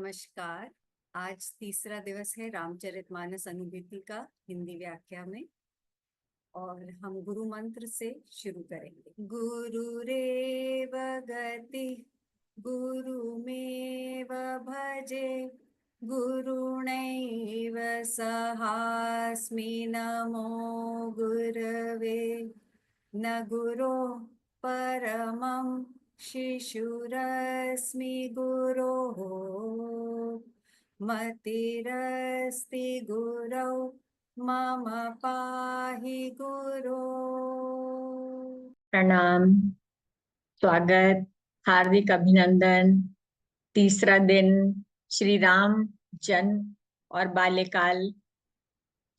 नमस्कार। आज तीसरा दिवस है रामचरितमानस अनुभूति का हिंदी व्याख्या में और हम गुरु मंत्र से शुरू करेंगे। गुरुरेव गति गुरुमेव भजे गुरुणैव सहास्मि नमो गुरवे न गुरो परमं शिशुरस्मि गुरोः मतिरस्ति गुरौ मम पाहि गुरो। प्रणाम, स्वागत, हार्दिक अभिनंदन। तीसरा दिन श्री राम जन्म और बाल्यकाल,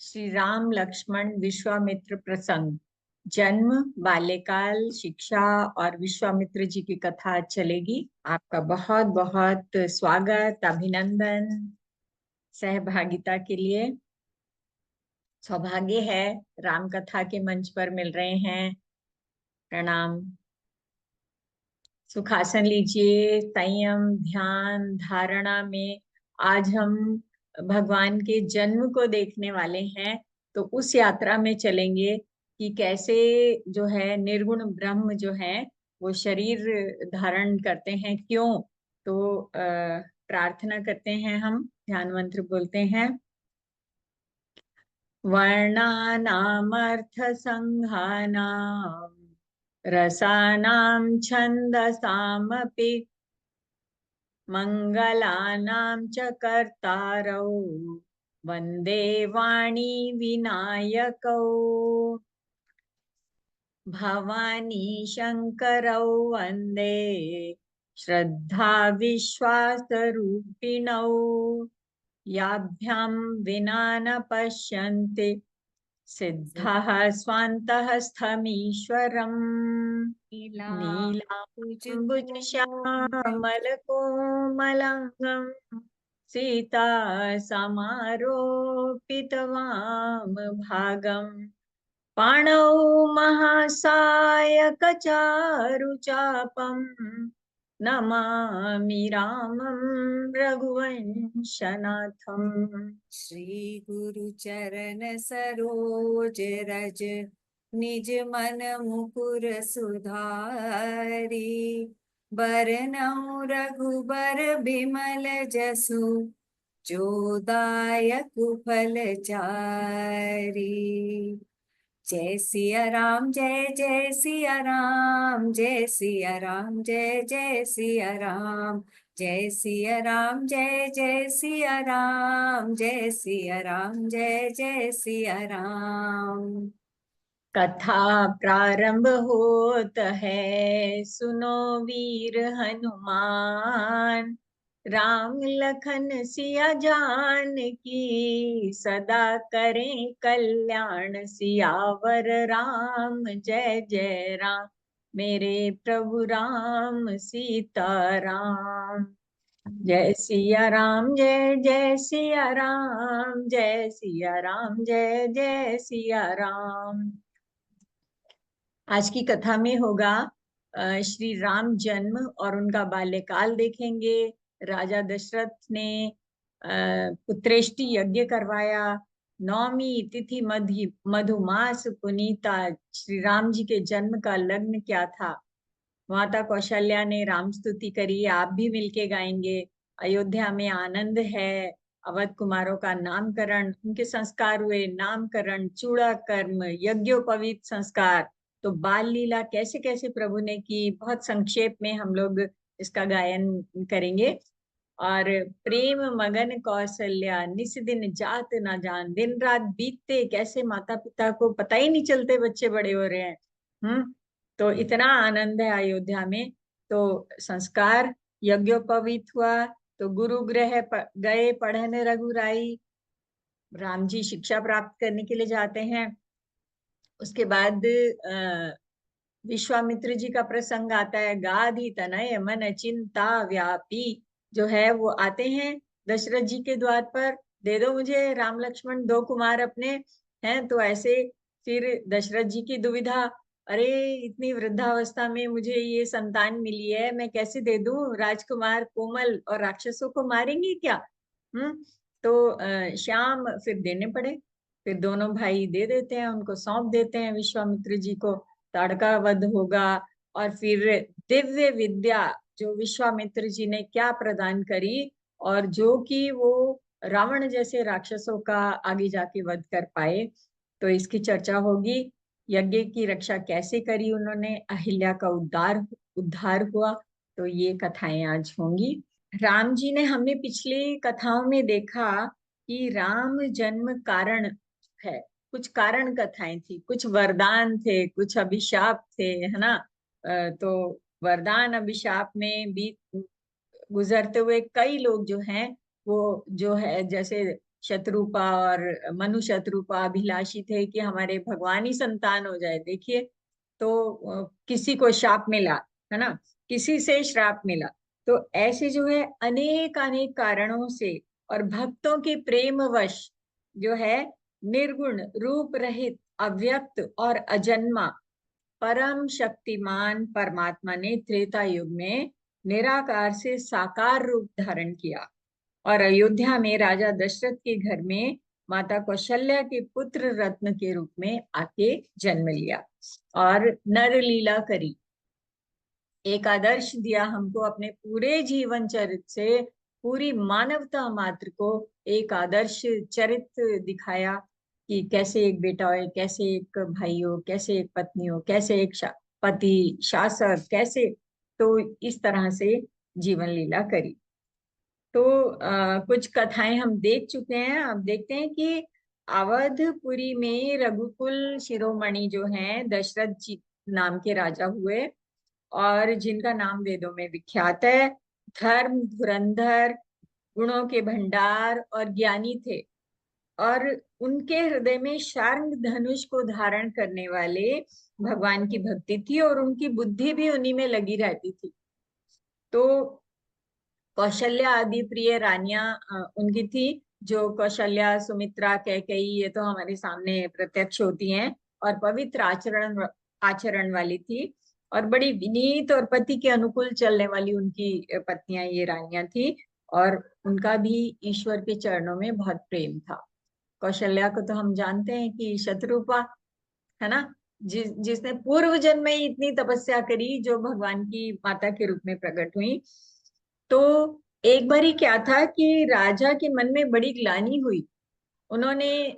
श्री राम लक्ष्मण विश्वामित्र प्रसंग, जन्म, बाल्यकाल, शिक्षा और विश्वामित्र जी की कथा चलेगी। आपका बहुत बहुत स्वागत, अभिनंदन सहभागिता के लिए। सौभाग्य है राम कथा के मंच पर मिल रहे हैं। प्रणाम। सुखासन लीजिए। संयम, ध्यान, धारणा में आज हम भगवान के जन्म को देखने वाले हैं। तो उस यात्रा में चलेंगे कि कैसे जो है निर्गुण ब्रह्म जो है वो शरीर धारण करते हैं, क्यों। तो प्रार्थना करते हैं, हम ध्यान मंत्र बोलते हैं। वर्णानामर्थ संघानाम रसानां छन्दसामपि मंगलानां च कर्तारौ वन्दे वाणी विनायकौ भवानी शंकरौ वन्दे श्रद्धा विश्वासरूपिणौ याभ्यां विना न पश्यन्ति सिद्धः स्वान्तः स्थमीश्वरम् नीलाम्बुजश्यामलकोमलाङ्गं सीता समारोपितवामभागम् पाणौ महासायकचारुचापम् नमामि रामं रघुवंशनाथम्। श्री गुरु चरण सरोज रज निज मन मुकुर सुधारी बरनउँ रघुबर बिमल जसु जो दायक फलचारी। जय सिया राम जय जय सिया राम जय सिया राम जय जय सिया राम जय सिया राम जय जय सिया राम जय सिया राम जय जय सिया राम। कथा प्रारंभ होत है, सुनो वीर हनुमान। राम लखन सिया जान की सदा करें कल्याण। सियावर राम जय जय राम, मेरे प्रभु राम सीताराम। जय सिया राम जय जय सिया राम जय सिया राम जय जय सिया राम। आज की कथा में होगा श्री राम जन्म और उनका बाल्यकाल देखेंगे। राजा दशरथ ने पुत्रेष्टि यज्ञ करवाया। नौमी तिथि मधुमास पुनीता। श्री राम जी के जन्म का लग्न क्या था। माता कौशल्या ने राम स्तुति करी, आप भी मिलके गाएंगे। अयोध्या में आनंद है। अवध कुमारों का नामकरण, उनके संस्कार हुए, नामकरण, चूड़ा कर्म, यज्ञोपवीत संस्कार। तो बाल लीला कैसे कैसे प्रभु ने की, बहुत संक्षेप में हम लोग इसका गायन करेंगे। और प्रेम मगन कौशल्या, निस दिन जात ना जान। दिन रात बीतते कैसे माता पिता को पता ही नहीं चलते बच्चे बड़े हो रहे हैं। तो इतना आनंद है अयोध्या में। तो संस्कार यज्ञोपवीत हुआ। तो गुरु गृह गए पढ़ने रघुराई। राम जी शिक्षा प्राप्त करने के लिए जाते हैं। उसके बाद विश्वामित्र जी का प्रसंग आता है। गाधी तनय मन चिंता व्यापी जो है वो आते हैं दशरथ जी के द्वार पर, दे दो मुझे राम लक्ष्मण, दो कुमार अपने हैं। तो ऐसे फिर दशरथ जी की दुविधा अरे इतनी वृद्धावस्था में मुझे ये संतान मिली है, मैं कैसे दे दूं? राजकुमार कोमल और राक्षसों को मारेंगे क्या? तो श्याम फिर देने पड़े। फिर दोनों भाई दे देते हैं, उनको सौंप देते हैं विश्वामित्र जी को। ताड़का वध होगा। और फिर दिव्य विद्या जो विश्वामित्र जी ने क्या प्रदान करी, और जो कि वो रावण जैसे राक्षसों का आगे जाके वध कर पाए, तो इसकी चर्चा होगी। यज्ञ की रक्षा कैसे करी उन्होंने, अहिल्या का उद्धार उद्धार हुआ, तो ये कथाएं आज होंगी। राम जी ने, हमने पिछली कथाओं में देखा कि राम जन्म कारण है। कुछ कारण कथाएं थी, कुछ वरदान थे, कुछ अभिशाप थे, है ना। तो वरदान अभिशाप में भी गुजरते हुए कई लोग जो हैं, वो जो है जैसे शत्रुपा और मनु शत्रुपा अभिलाषी थे कि हमारे भगवान ही संतान हो जाए। देखिए, तो किसी को शाप मिला, है ना, किसी से श्राप मिला। तो ऐसे जो है अनेक अनेक कारणों से, और भक्तों के प्रेमवश जो है निर्गुण रूप रहित अव्यक्त और अजन्मा परम शक्तिमान परमात्मा ने त्रेता युग में निराकार से साकार रूप धारण किया, और अयोध्या में राजा दशरथ के घर में माता कौशल्या के पुत्र रत्न के रूप में आके जन्म लिया और नर लीला करी। एक आदर्श दिया हमको अपने पूरे जीवन चरित्र से, पूरी मानवता मात्र को एक आदर्श चरित्र दिखाया कि कैसे एक बेटा हो, कैसे एक भाई हो, कैसे एक पत्नी हो, कैसे एक पति शासक, कैसे। तो इस तरह से जीवन लीला करी। तो कुछ कथाएं हम देख चुके हैं। अब देखते हैं कि अवधपुरी में रघुकुल शिरोमणि जो हैं दशरथ जी नाम के राजा हुए, और जिनका नाम वेदों में विख्यात है। धर्म धुरंधर, गुणों के भंडार और ज्ञानी थे। और उनके हृदय में शार्ंग धनुष को धारण करने वाले भगवान की भक्ति थी, और उनकी बुद्धि भी उन्हीं में लगी रहती थी। तो कौशल्या आदि प्रिय रानियां उनकी थी, जो कौशल्या, सुमित्रा, कैकेयी, ये तो हमारे सामने प्रत्यक्ष होती हैं, और पवित्र आचरण आचरण वाली थी, और बड़ी विनीत और पति के अनुकूल चलने वाली उनकी पत्नियां ये रानियां थी। और उनका भी ईश्वर के चरणों में बहुत प्रेम था। कौशल्या को तो हम जानते हैं कि शत्रुपा, है ना, जिसने पूर्व जन्म में ही इतनी तपस्या करी, जो भगवान की माता के रूप में प्रकट हुई। तो एक बारी क्या था कि राजा के मन में बड़ी ग्लानि हुई। उन्होंने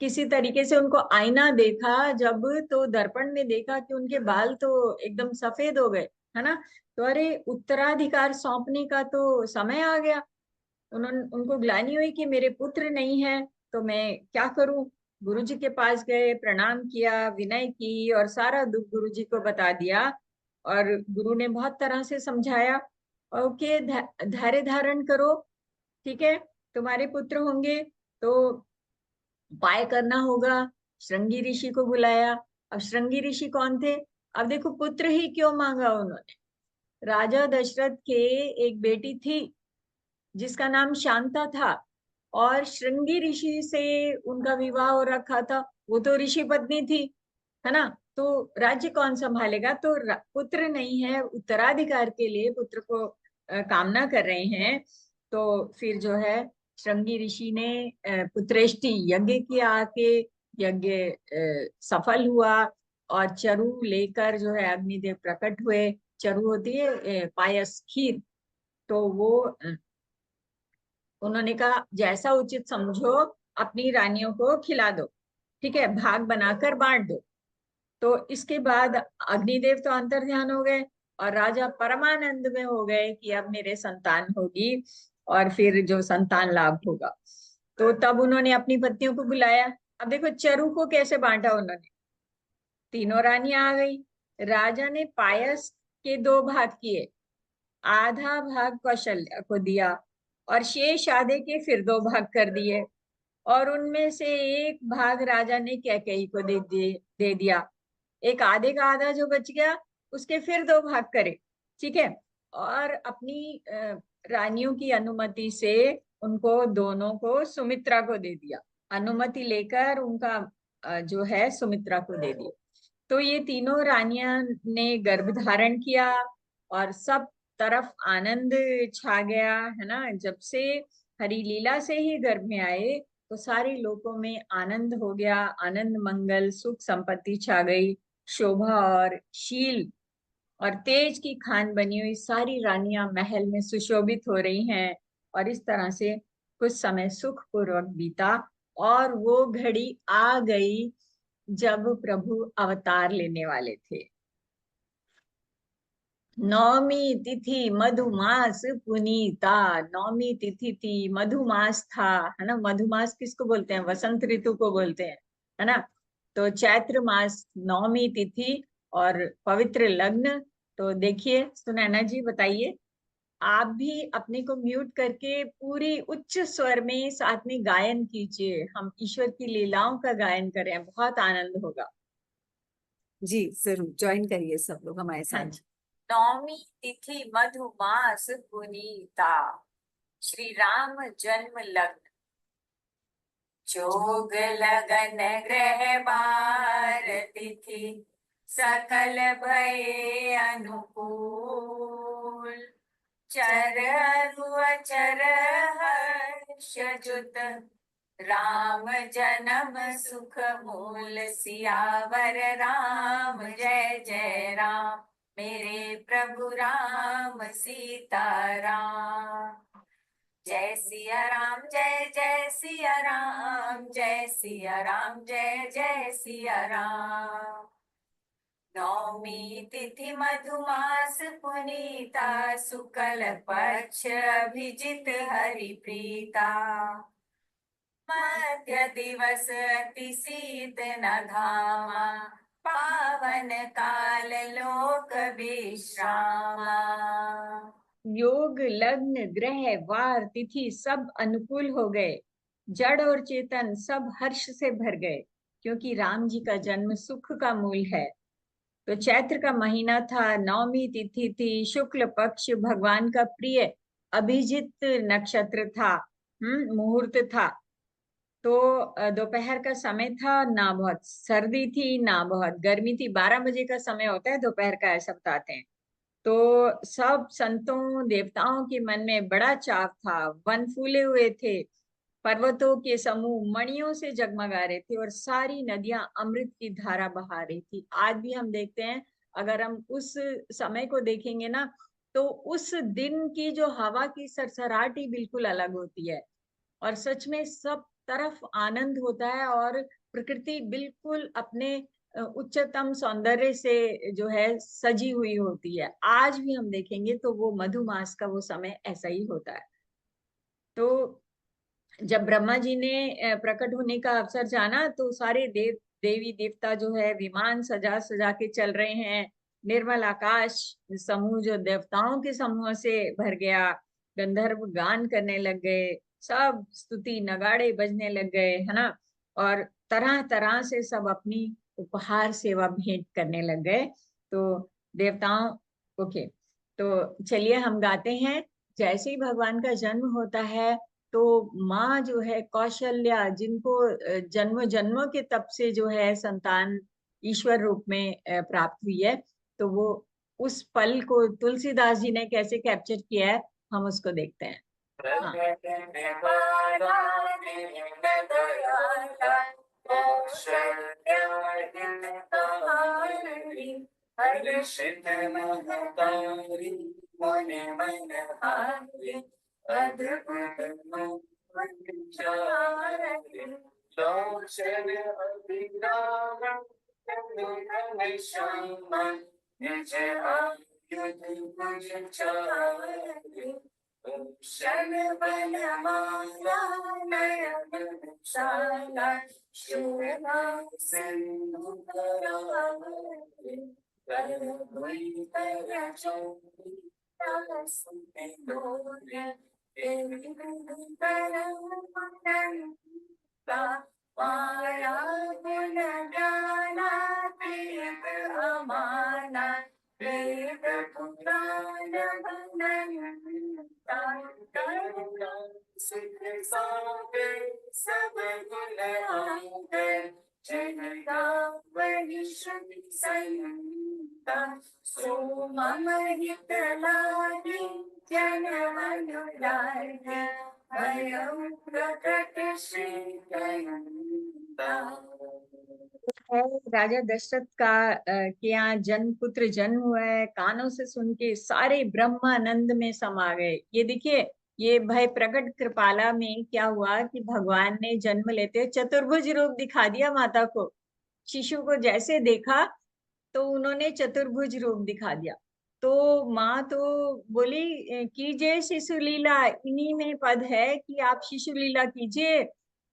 किसी तरीके से उनको आईना देखा जब, तो दर्पण में देखा कि उनके बाल तो एकदम सफेद हो गए, है ना। तो अरे, उत्तराधिकार सौंपने का तो समय आ गया। उनको ग्लानि हुई कि मेरे पुत्र नहीं है, तो मैं क्या करूं। गुरु जी के पास गए, प्रणाम किया, विनय की, और सारा दुख गुरु जी को बता दिया। और गुरु ने बहुत तरह से समझाया, ओके, धैर्य धारण करो, ठीक है, तुम्हारे पुत्र होंगे। तो उपाय करना होगा। श्रृंगी ऋषि को बुलाया। अब श्रृंगी ऋषि कौन थे? अब देखो, पुत्र ही क्यों मांगा उन्होंने। राजा दशरथ के एक बेटी थी जिसका नाम शांता था, और श्रृंगी ऋषि से उनका विवाह हो रखा था। वो तो ऋषि पत्नी थी, है ना। तो राज्य कौन संभालेगा? तो पुत्र नहीं है, उत्तराधिकार के लिए पुत्र को कामना कर रहे हैं। तो फिर जो है श्रृंगी ऋषि ने पुत्रेष्टि यज्ञ किया आके। यज्ञ सफल हुआ, और चरु लेकर जो है अग्निदेव प्रकट हुए। चरु होती है पायस, खीर। तो वो उन्होंने कहा, जैसा उचित समझो अपनी रानियों को खिला दो, ठीक है, भाग बनाकर बांट दो। तो इसके बाद अग्निदेव तो अंतर ध्यान हो गए, और राजा परमानंद में हो गए कि अब मेरे संतान होगी, और फिर जो संतान लाभ होगा। तो तब उन्होंने अपनी पत्नियों को बुलाया। अब देखो, चरु को कैसे बांटा उन्होंने। तीनों रानियां आ गई। राजा ने पायस के दो भाग किए। आधा भाग कौशल्या को दिया, और शेष आधे के फिर दो भाग कर दिए। और उनमें से एक भाग राजा ने कैकेयी को दे दिया। एक आधे का आधा जो बच गया, उसके फिर दो भाग करे, ठीक है। और अपनी रानियों की अनुमति से उनको दोनों को सुमित्रा को दे दिया। अनुमति लेकर उनका जो है सुमित्रा को दे दिया। तो ये तीनों रानियां ने गर्भ धारण किया और सब तरफ आनंद छा गया, है ना। जब से हरि लीला से ही गर्भ में आए तो सारे लोगों में आनंद हो गया, आनंद मंगल सुख संपत्ति छा गई, शोभा और शील और तेज की खान बनी हुई सारी रानियां महल में सुशोभित हो रही हैं। और इस तरह से कुछ समय सुखपूर्वक बीता और वो घड़ी आ गई जब प्रभु अवतार लेने वाले थे। नौमी तिथि मधुमास पुनीता। नौमी तिथि थी, मधुमास था, है ना। मधुमास किसको बोलते हैं? वसंत ऋतु को बोलते हैं, है ना। तो चैत्र मास, नौमी तिथि और पवित्र लग्न। तो देखिए सुनैना जी, बताइए। आप भी अपने को म्यूट करके पूरी उच्च स्वर में साथ में गायन कीजिए, हम ईश्वर की लीलाओं का गायन करें, बहुत आनंद होगा। जी जरूर ज्वाइन करिए सब लोग हमारे हाँ साथ। जी। नौमी तिथि मधुमास पुनीता, श्री राम जन्म लग्न। जोग लगन ग्रह बार तिथि, सकल भये अनुकूल। चर अरु अचर हर्ष जुत, राम जन्म सुख मूल। सियावर राम जय जय राम, मेरे प्रभु राम सीताराम। जय सिया राम जय जय सिया राम, जय सिया राम जय जय सिया राम। नौमी तिथि मधुमास पुनीता, शुक्ल पक्ष अभिजित हरि प्रीता। मध्य दिवस अति शीत न घामा, पावन काल लोक विश्रामा। योग लग्न ग्रह वार तिथि सब अनुकूल हो गए, जड़ और चेतन सब हर्ष से भर गए, क्योंकि राम जी का जन्म सुख का मूल है। तो चैत्र का महीना था, नौमी तिथि थी, शुक्ल पक्ष भगवान का प्रिय अभिजित नक्षत्र था, मुहूर्त था। तो दोपहर का समय था, ना बहुत सर्दी थी ना बहुत गर्मी थी, 12 बजे का समय होता है दोपहर का, ऐसा बताते हैं। तो सब संतों देवताओं के मन में बड़ा चाव था, वन फूले हुए थे, पर्वतों के समूह मणियों से जगमगा रहे थे और सारी नदियां अमृत की धारा बहा रही थी। आज भी हम देखते हैं, अगर हम उस समय को देखेंगे ना, तो उस दिन की जो हवा की सरसराहट ही बिल्कुल अलग होती है और सच में सब तरफ आनंद होता है और प्रकृति बिल्कुल अपने उच्चतम सौंदर्य से जो है सजी हुई होती है। आज भी हम देखेंगे तो वो मधुमास का वो समय ऐसा ही होता है। तो जब ब्रह्मा जी ने प्रकट होने का अवसर जाना तो सारे देवी देवता जो है विमान सजा सजा के चल रहे हैं, निर्मल आकाश समूह जो देवताओं के समूह से भर गया, गंधर्व गान करने लग गए, सब स्तुति नगाड़े बजने लग गए, है ना। और तरह तरह से सब अपनी उपहार सेवा भेंट करने लग गए। तो देवताओं, ओके, तो चलिए हम गाते हैं। जैसे ही भगवान का जन्म होता है तो माँ जो है कौशल्या, जिनको जन्म जन्मों के तप से जो है संतान ईश्वर रूप में प्राप्त हुई है, तो वो उस पल को तुलसीदास जी ने कैसे कैप्चर किया है, हम उसको देखते हैं। हाँ। हर्षित महतारी मोने मन हारी, अद्भुत उपचारी, लोचन अभिराम तनु श्याम, निज आयुध भुज चारि, भूषण वनमाला नयन शाला, शोभा सिंधुरारी, माया गुण गाना तीर्थ अमाना, वेद पुराण बनंता, सुख सागर सब गुण आगर, जनगावनि श्रुति संयुक्ता सोममहितलानि जनमनुरागे वयं प्रकट श्री है राजा दशरथ का के यहाँ जन्म पुत्र जन्म हुआ है। कानों से सुन के सारे ब्रह्मानंद में समा गए। ये देखिए, ये भय प्रकट कृपाला में क्या हुआ कि भगवान ने जन्म लेते चतुर्भुज रूप दिखा दिया माता को। शिशु को जैसे देखा तो उन्होंने चतुर्भुज रूप दिखा दिया। तो माँ तो बोली कीजिए शिशु लीला, इन्हीं में पद है कि आप शिशु लीला कीजिए।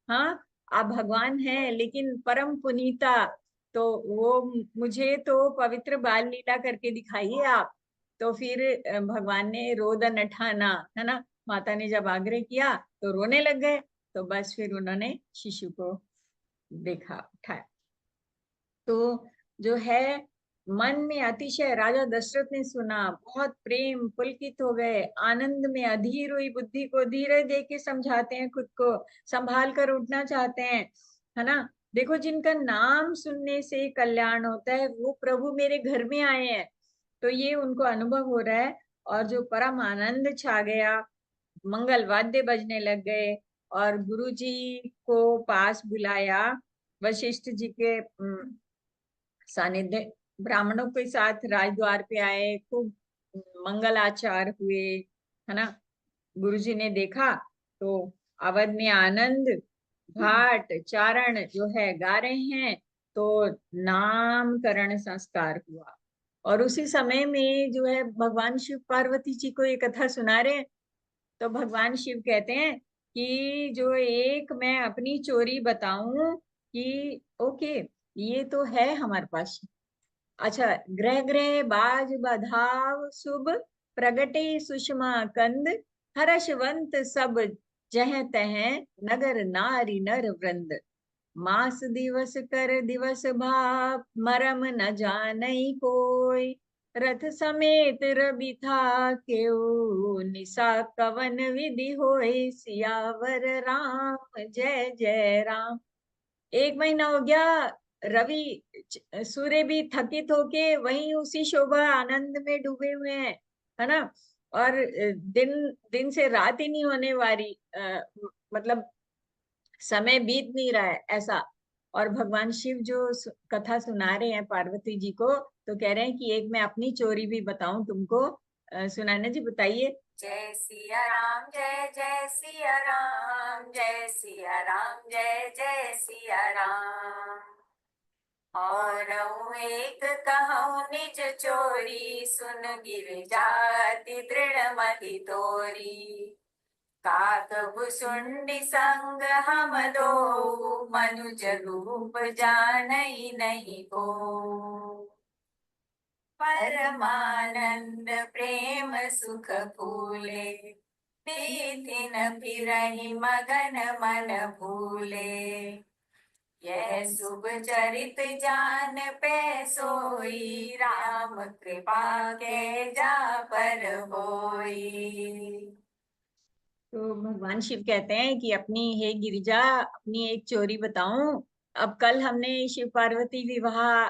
हाँ, आप भगवान हैं लेकिन परम पुनीता, तो वो मुझे तो पवित्र बाल लीला करके दिखाइए आप। तो फिर भगवान ने रोदन ठाना, है ना। माता ने जब आग्रह किया तो रोने लग गए। तो बस फिर उन्होंने शिशु को देखा, उठाया। तो जो है मन में अतिशय राजा दशरथ ने सुना, बहुत प्रेम पुलकित हो गए, आनंद में अधीर हुई बुद्धि को धीरे दे के समझाते हैं, खुद को संभाल कर उठना चाहते हैं, है ना। देखो, जिनका नाम सुनने से कल्याण होता है वो प्रभु मेरे घर में आए हैं। तो ये उनको अनुभव हो रहा है। और जो परम आनंद छा गया, मंगल वाद्य बजने लग गए और गुरु जी को पास बुलाया। वशिष्ठ जी के सानिध्य, ब्राह्मणों के साथ राजद्वार पे आए, खूब मंगलाचार हुए, है ना। गुरुजी ने देखा तो अवध में आनंद भाट चारण जो है गा रहे हैं। तो नामकरण संस्कार हुआ। और उसी समय में जो है भगवान शिव पार्वती जी को ये कथा सुना रहे हैं। तो भगवान शिव कहते हैं कि जो एक मैं अपनी चोरी बताऊं कि ओके, ये तो है हमारे पास। अच्छा, ग्रह ग्रह बाज बधाव शुभ प्रगटे सुषमा कंद हर्षवंत सब जह तह नगर नारी नर वृंद मास दिवस कर दिवस भाप मरम न जानई कोई रथ समेत रवि था केऊ निशा कवन विधि होय सियावर राम जय जय राम। एक महीना हो गया, रवि सूर्य भी थकित होके वहीं उसी शोभा आनंद में डूबे हुए हैं, है ना। और दिन दिन से रात ही नहीं होने वाली, मतलब समय बीत नहीं रहा है ऐसा। और भगवान शिव जो कथा सुना रहे हैं पार्वती जी को, तो कह रहे हैं कि एक मैं अपनी चोरी भी बताऊं तुमको। सुनैना जी बताइए। जय सिया राम जय जय सिया राम जय सिया राम जय जय सिया राम। और एक कहूँ निज चोरी सुन गिर जाति दृढ़ मति तोरी काक भुसुंडी संग हम दो मनुज रूप जानई नहीं को परमानंद प्रेम सुख फूले बीतिन फिरहि मगन मन भूले यह शुभ चरित जान पे सोई राम कृपा के जा पर होई। तो भगवान शिव कहते हैं कि अपनी हे गिरिजा, अपनी एक चोरी बताऊं। अब कल हमने शिव पार्वती विवाह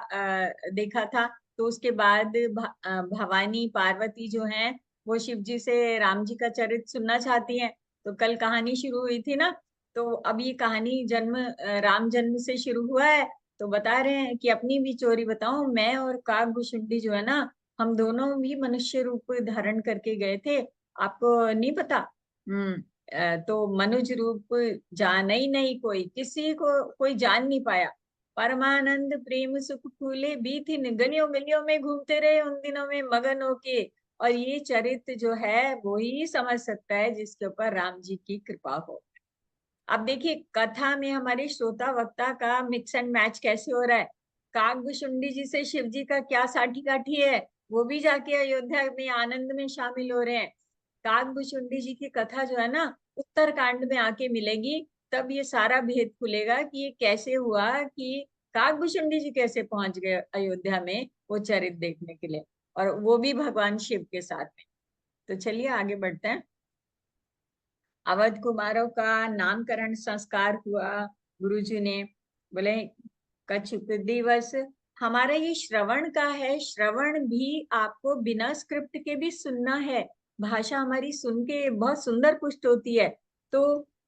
देखा था। तो उसके बाद भवानी पार्वती जो हैं वो शिव जी से राम जी का चरित्र सुनना चाहती हैं। तो कल कहानी शुरू हुई थी ना। तो अब ये कहानी जन्म राम जन्म से शुरू हुआ है। तो बता रहे हैं कि अपनी भी चोरी बताऊं, मैं और काकभूषुंडी जो है ना, हम दोनों भी मनुष्य रूप धारण करके गए थे। आपको नहीं पता? तो मनुज रूप जाना ही नहीं कोई, किसी को कोई जान नहीं पाया। परमानंद प्रेम सुख फूले बीतिन गलियों गलियों में घूमते रहे उन दिनों में मगन होके। और ये चरित्र जो है वो ही समझ सकता है जिसके ऊपर राम जी की कृपा हो। अब देखिए, कथा में हमारे श्रोता वक्ता का मिक्स एंड मैच कैसे हो रहा है। काकभूषुंडी जी से शिव जी का क्या साठी काठी है, वो भी जाके अयोध्या में आनंद में शामिल हो रहे हैं। काकभूषुंडी जी की कथा जो है ना, उत्तर कांड में आके मिलेगी। तब ये सारा भेद खुलेगा कि ये कैसे हुआ, कि काकभूषुंडी जी कैसे पहुंच गए अयोध्या में वो चरित्र देखने के लिए, और वो भी भगवान शिव के साथ में। तो चलिए आगे बढ़ते हैं। अवध कुमारों का नामकरण संस्कार हुआ। गुरुजी ने बोले कछुक दिवस, हमारा ये श्रवण का है। श्रवण भी आपको बिना स्क्रिप्ट के भी सुनना है। भाषा हमारी सुन के बहुत सुंदर पुष्ट होती है। तो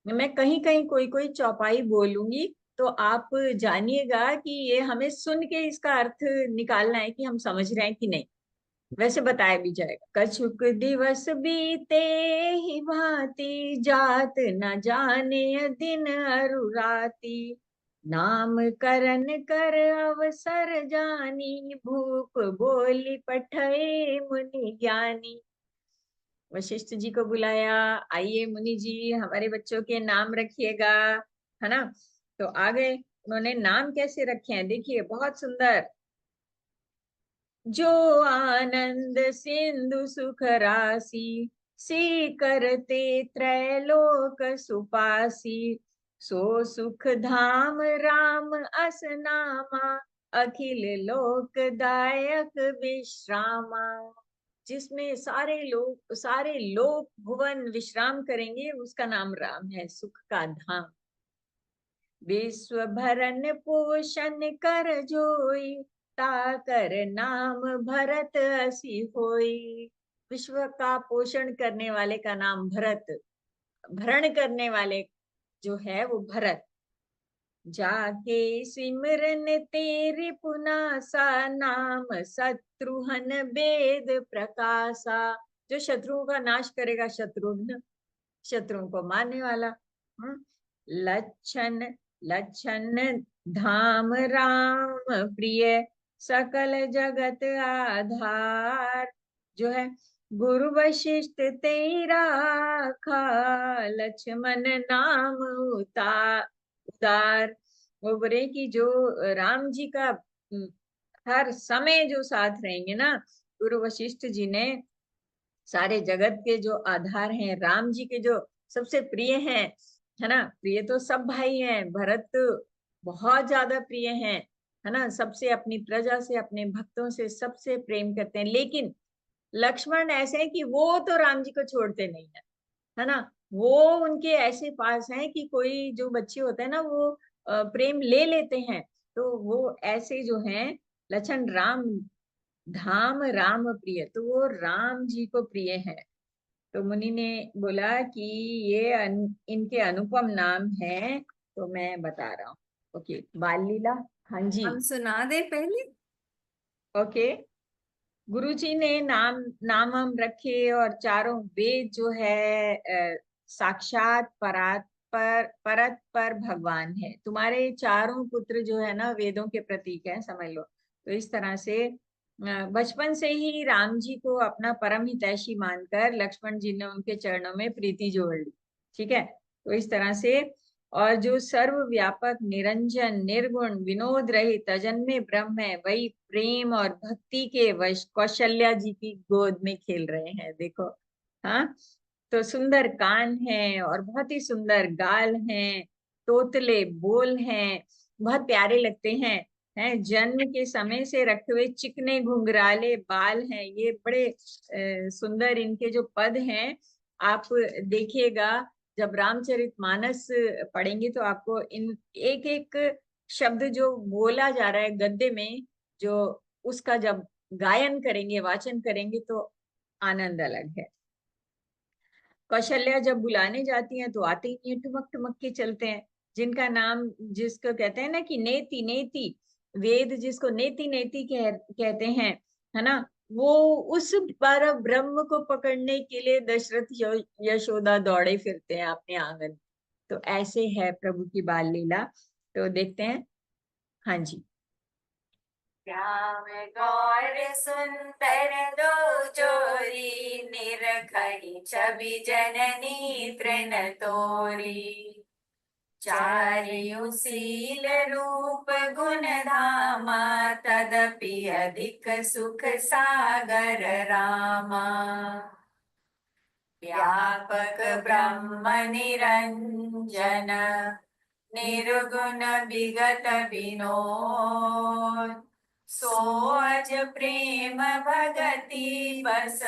मैं कहीं कहीं कोई कोई चौपाई बोलूंगी, तो आप जानिएगा कि ये हमें सुन के इसका अर्थ निकालना है कि हम समझ रहे हैं कि नहीं। वैसे बताया भी जाएगा। कछुक दिवस बीते ही भांति, जात न जाने दिन अरु राति। नाम करण कर अवसर जानी, भूप बोली पठए मुनि ज्ञानी। वशिष्ठ जी को बुलाया, आइए मुनि जी हमारे बच्चों के नाम रखिएगा, है ना। तो आ गए। उन्होंने नाम कैसे रखे हैं देखिए, बहुत सुंदर। जो आनंद सिंधु सुख राशि, सी करते त्रैलोक सुपासी। सो सुख धाम राम अस नामा, अखिल लोकदायक विश्रामा। जिसमें सारे लोक भुवन विश्राम करेंगे, उसका नाम राम है, सुख का धाम। विश्व भरन पोषण कर जोई, ताकर नाम भरत असी होई। विश्व का पोषण करने वाले का नाम भरत, भरण करने वाले जो है वो भरत। जाके सिमरन तेरे पुनासा, नाम शत्रुहन वेद प्रकाशा। जो शत्रुओं का नाश करेगा, शत्रुघ्न, शत्रुओं को मारने वाला। लक्षण लक्षण धाम राम प्रिय, सकल जगत आधार। जो है गुरु वशिष्ठ तेरा खा, लक्ष्मण नाम उदार। वो बोले कि जो राम जी का हर समय जो साथ रहेंगे ना, गुरु वशिष्ठ जी ने सारे जगत के जो आधार हैं, राम जी के जो सबसे प्रिय हैं, है ना। प्रिय तो सब भाई हैं, भरत बहुत ज्यादा प्रिय हैं, है ना। सबसे, अपनी प्रजा से, अपने भक्तों से सबसे प्रेम करते हैं। लेकिन लक्ष्मण ऐसे हैं कि वो तो राम जी को छोड़ते नहीं है ना। वो उनके ऐसे पास हैं कि कोई जो बच्चे होते हैं ना, वो प्रेम ले लेते हैं। तो वो ऐसे जो हैं, लक्षण राम धाम राम प्रिय, तो वो राम जी को प्रिय है। तो मुनि ने बोला कि ये इनके अनुपम नाम है, तो मैं बता रहा हूँ। ओके, बाल लीला। हाँ जी, हम सुना दे पहले। ओके। गुरुजी ने नाम हम रखे, और चारों वेद जो है साक्षात परत पर भगवान है। तुम्हारे चारों पुत्र जो है ना, वेदों के प्रतीक है, समझ लो। तो इस तरह से बचपन से ही राम जी को अपना परम हितैषी मानकर लक्ष्मण जी ने उनके चरणों में प्रीति जोड़ ली। ठीक है, तो इस तरह से। और जो सर्वव्यापक निरंजन निर्गुण विनोद रहित अजन्मे ब्रह्म है, वही प्रेम और भक्ति के वश कौशल्या जी की गोद में खेल रहे हैं, देखो। हाँ, तो सुंदर कान है और बहुत ही सुंदर गाल हैं, तोतले बोल हैं, बहुत प्यारे लगते हैं। जन्म के समय से रखे हुए चिकने घुंघराले बाल हैं, ये बड़े सुंदर इनके जो पद हैं। आप देखिएगा, जब रामचरितमानस पढ़ेंगे तो आपको इन एक एक शब्द जो बोला जा रहा है गद्य में, जो उसका जब गायन करेंगे, वाचन करेंगे, तो आनंद अलग है। कौशल्या जब बुलाने जाती हैं तो आते ही नहीं, ठुमक ठुमक के चलते हैं। जिनका नाम, जिसको कहते हैं ना कि नेति नेति, वेद जिसको नेति नेति कहते हैं, है ना। वो उस पर ब्रह्म को पकड़ने के लिए दशरथ यशोदा दौड़े फिरते हैं अपने आंगन। तो ऐसे है प्रभु की बाल लीला। तो देखते हैं। हाँ जी। श्याम गौर सुंदर दो जोरी, निरखई छवि जननी तृण तोरी। चारयु शील रूप गुण धामा, तदपि अधिक सुख सागर रामा। व्यापक ब्रह्म निरंजन, निर्गुण विगत विनोद। सो अज प्रेम भगति बस,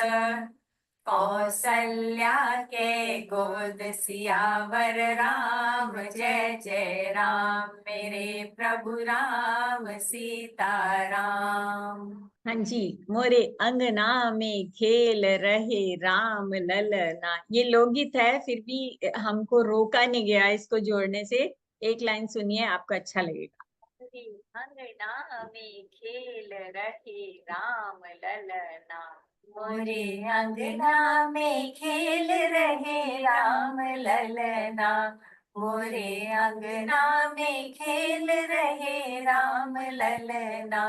कौसल्या के गोद सियावर राम, जय जय राम, मेरे प्रभु राम सीताराम। हाँ जी, मोरे अंगना में खेल रहे राम ललना। ये लोकगीत है, फिर भी हमको रोका नहीं गया इसको जोड़ने से। एक लाइन सुनिए, आपको अच्छा लगेगा। मोरे अंगना में खेल रहे राम ललना, मोरे अंगना में खेल रहे राम ललना, मोरे अंगना में खेल रहे राम ललना।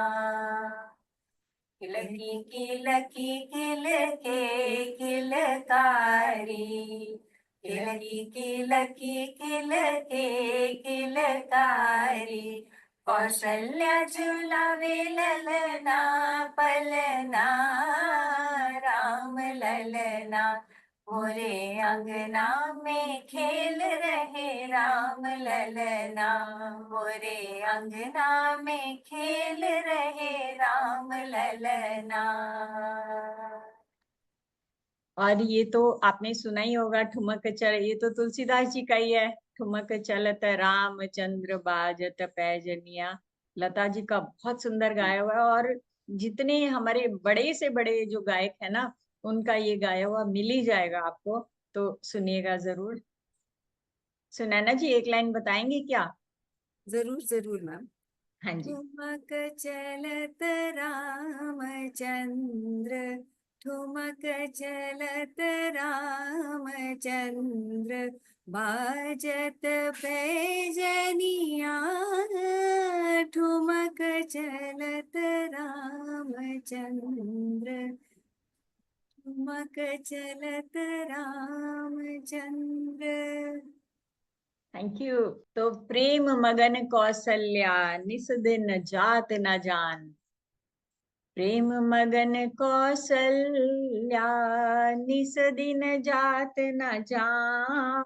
किलकी किलकी किल के किलकारी, किलकी किलकी किल के किलकारी। कौशल्या झुलावे ललना पलना, राम ललना, मोरे अंगना में खेल रहे राम ललना, मोरे अंगना में खेल रहे राम ललना। और ये तो आपने सुना ही होगा, ठुमक चल, ये तो तुलसीदास जी का ही है। ठुमक चलत रामचंद्र बाजत पैजनिया। लता जी का बहुत सुंदर गाया हुआ है। और जितने हमारे बड़े से बड़े जो गायक है ना, उनका ये गाया हुआ मिल ही जाएगा आपको, तो सुनिएगा जरूर। सुनैना जी, एक लाइन बताएंगे क्या? जरूर जरूर मैम। हाँ जी। ठुमक चलत रामचंद्र, ठुमक चलत रामचंद्र, बाजत पैजनिया, ठुमक चलत रामचंद्र, ठुमक चलत रामचंद्र। Thank you. तो प्रेम मगन कौशल्या, निस दिन जात न जान। प्रेम मगन कौशल्या, निस दिन जात न जान।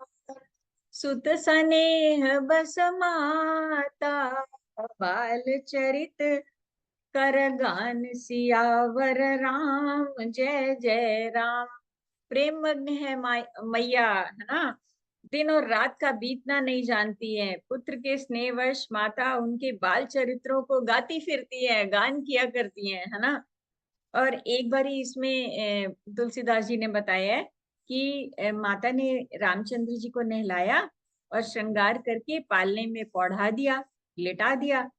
सुत स्नेह बस माता, बाल चरित कर गान। सियावर राम, जय जय राम। प्रेम मग्न है मैया, है ना। दिन और रात का बीतना नहीं जानती है। पुत्र के स्नेहवश माता उनके बाल चरित्रों को गाती फिरती है, गान किया करती है ना। और एक बारी इसमें तुलसीदास जी ने बताया है कि माता ने रामचंद्र जी को नहलाया और श्रृंगार करके पालने में पौढ़ा दिया, लेटा दिया।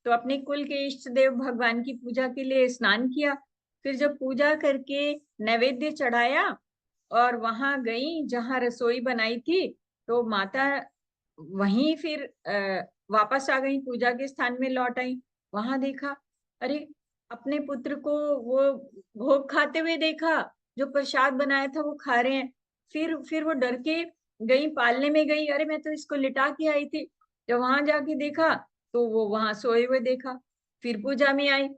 तो अपने कुल के इष्ट देव भगवान की पूजा के लिए स्नान किया। फिर जब पूजा करके नैवेद्य चढ़ाया और वहां गई जहां रसोई बनाई थी, तो माता वहीं फिर वापस आ गई, पूजा के स्थान में लौट आई। वहां देखा, अरे अपने पुत्र को वो भोग खाते हुए देखा, जो प्रसाद बनाया था वो खा रहे हैं। फिर वो डर के गई, पालने में गई, अरे मैं तो इसको लिटा के आई थी। जब वहां जाके देखा तो वो वहां सोए हुए देखा। फिर पूजा में आई,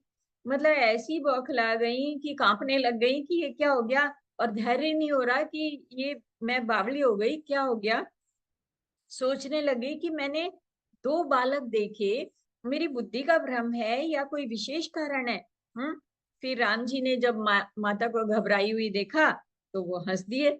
मतलब ऐसी बौखला गई कि कांपने लग गई कि ये क्या हो गया। और धैर्य नहीं हो रहा कि ये मैं बावली हो गई, क्या हो गया। सोचने लगी कि मैंने दो बालक देखे, मेरी बुद्धि का भ्रम है या कोई विशेष कारण है। फिर राम जी ने जब माता को घबराई हुई देखा तो वो हंस दिए।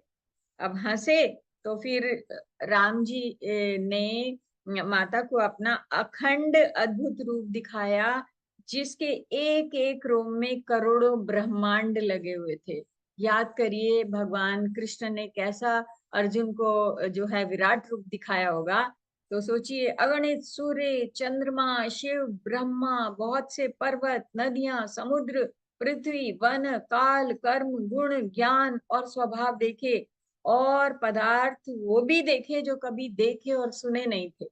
अब हंसे तो फिर राम जी ने माता को अपना अखंड अद्भुत रूप दिखाया, जिसके एक एक रोम में करोड़ों ब्रह्मांड लगे हुए थे। याद करिए भगवान कृष्ण ने कैसा अर्जुन को जो है विराट रूप दिखाया होगा। तो सोचिए, अगणित सूर्य, चंद्रमा, शिव, ब्रह्मा, बहुत से पर्वत, नदियां, समुद्र, पृथ्वी, वन, काल, कर्म, गुण, ज्ञान और स्वभाव देखे। और पदार्थ वो भी देखे जो कभी देखे और सुने नहीं थे।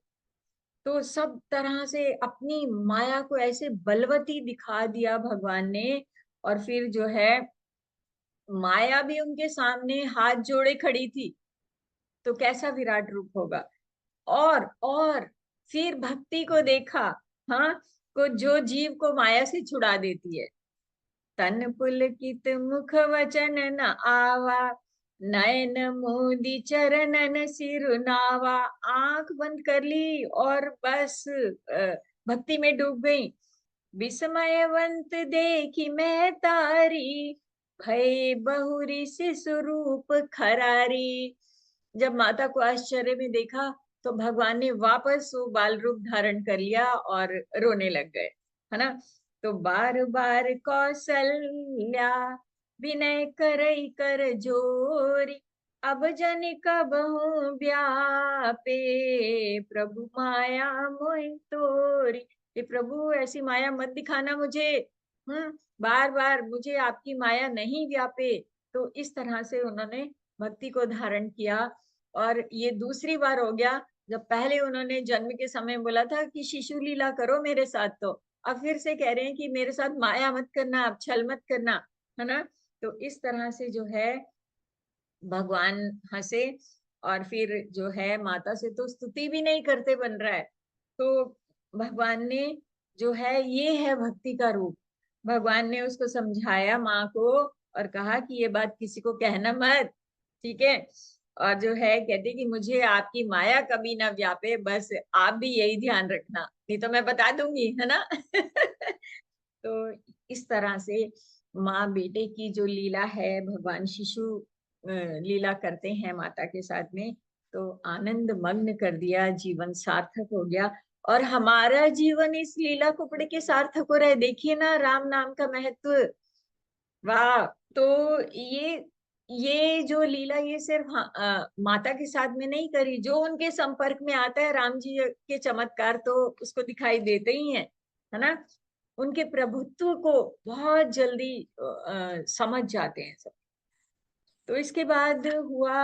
तो सब तरह से अपनी माया को ऐसे बलवती दिखा दिया भगवान ने। और फिर जो है माया भी उनके सामने हाथ जोड़े खड़ी थी, तो कैसा विराट रूप होगा। और फिर भक्ति को देखा, हाँ, को जो जीव को माया से छुड़ा देती है। तन पुलकित मुख वचन न आवा, नयन मोदी चरणन सिरुनावा। आंख बंद कर ली और बस भक्ति में डूब गई। विस्मयवंत देखी मैं तारी, भय बहुरी से स्वरूप खरारी। जब माता को आश्चर्य में देखा तो भगवान ने वापस वो बाल रूप धारण कर लिया और रोने लग गए, है ना। तो बार बार कौशल्या विनय करई कर जोरी, अब जन कबहु व्यापे प्रभु माया मोहि तोरी। ये प्रभु ऐसी माया मत दिखाना मुझे, बार बार मुझे आपकी माया नहीं व्यापे। तो इस तरह से उन्होंने भक्ति को धारण किया। और ये दूसरी बार हो गया। जब पहले उन्होंने जन्म के समय बोला था कि शिशु लीला करो मेरे साथ, तो अब फिर से कह रहे हैं कि मेरे साथ माया मत करना, आप छल मत करना, है ना। तो इस तरह से जो है भगवान हंसे। और फिर जो है माता से तो स्तुति भी नहीं करते बन रहा है। तो भगवान ने जो है, ये है भक्ति का रूप। भगवान ने उसको समझाया माँ को और कहा कि ये बात किसी को कहना मत, ठीक है। और जो है कहते कि मुझे आपकी माया कभी ना व्यापे, बस आप भी यही ध्यान रखना, नहीं तो मैं बता दूंगी, है ना। तो इस तरह से माँ बेटे की जो लीला है, भगवान शिशु लीला करते हैं माता के साथ में, तो आनंद मग्न कर दिया, जीवन सार्थक हो गया। और हमारा जीवन इस लीला को पढ़ के सार्थक हो रहा है। देखिए ना राम नाम का महत्व, वाह। तो ये जो लीला, ये सिर्फ माता के साथ में नहीं करी, जो उनके संपर्क में आता है राम जी के चमत्कार तो उसको दिखाई देते ही हैं, है ना। उनके प्रभुत्व को बहुत जल्दी समझ जाते हैं सब। तो इसके बाद हुआ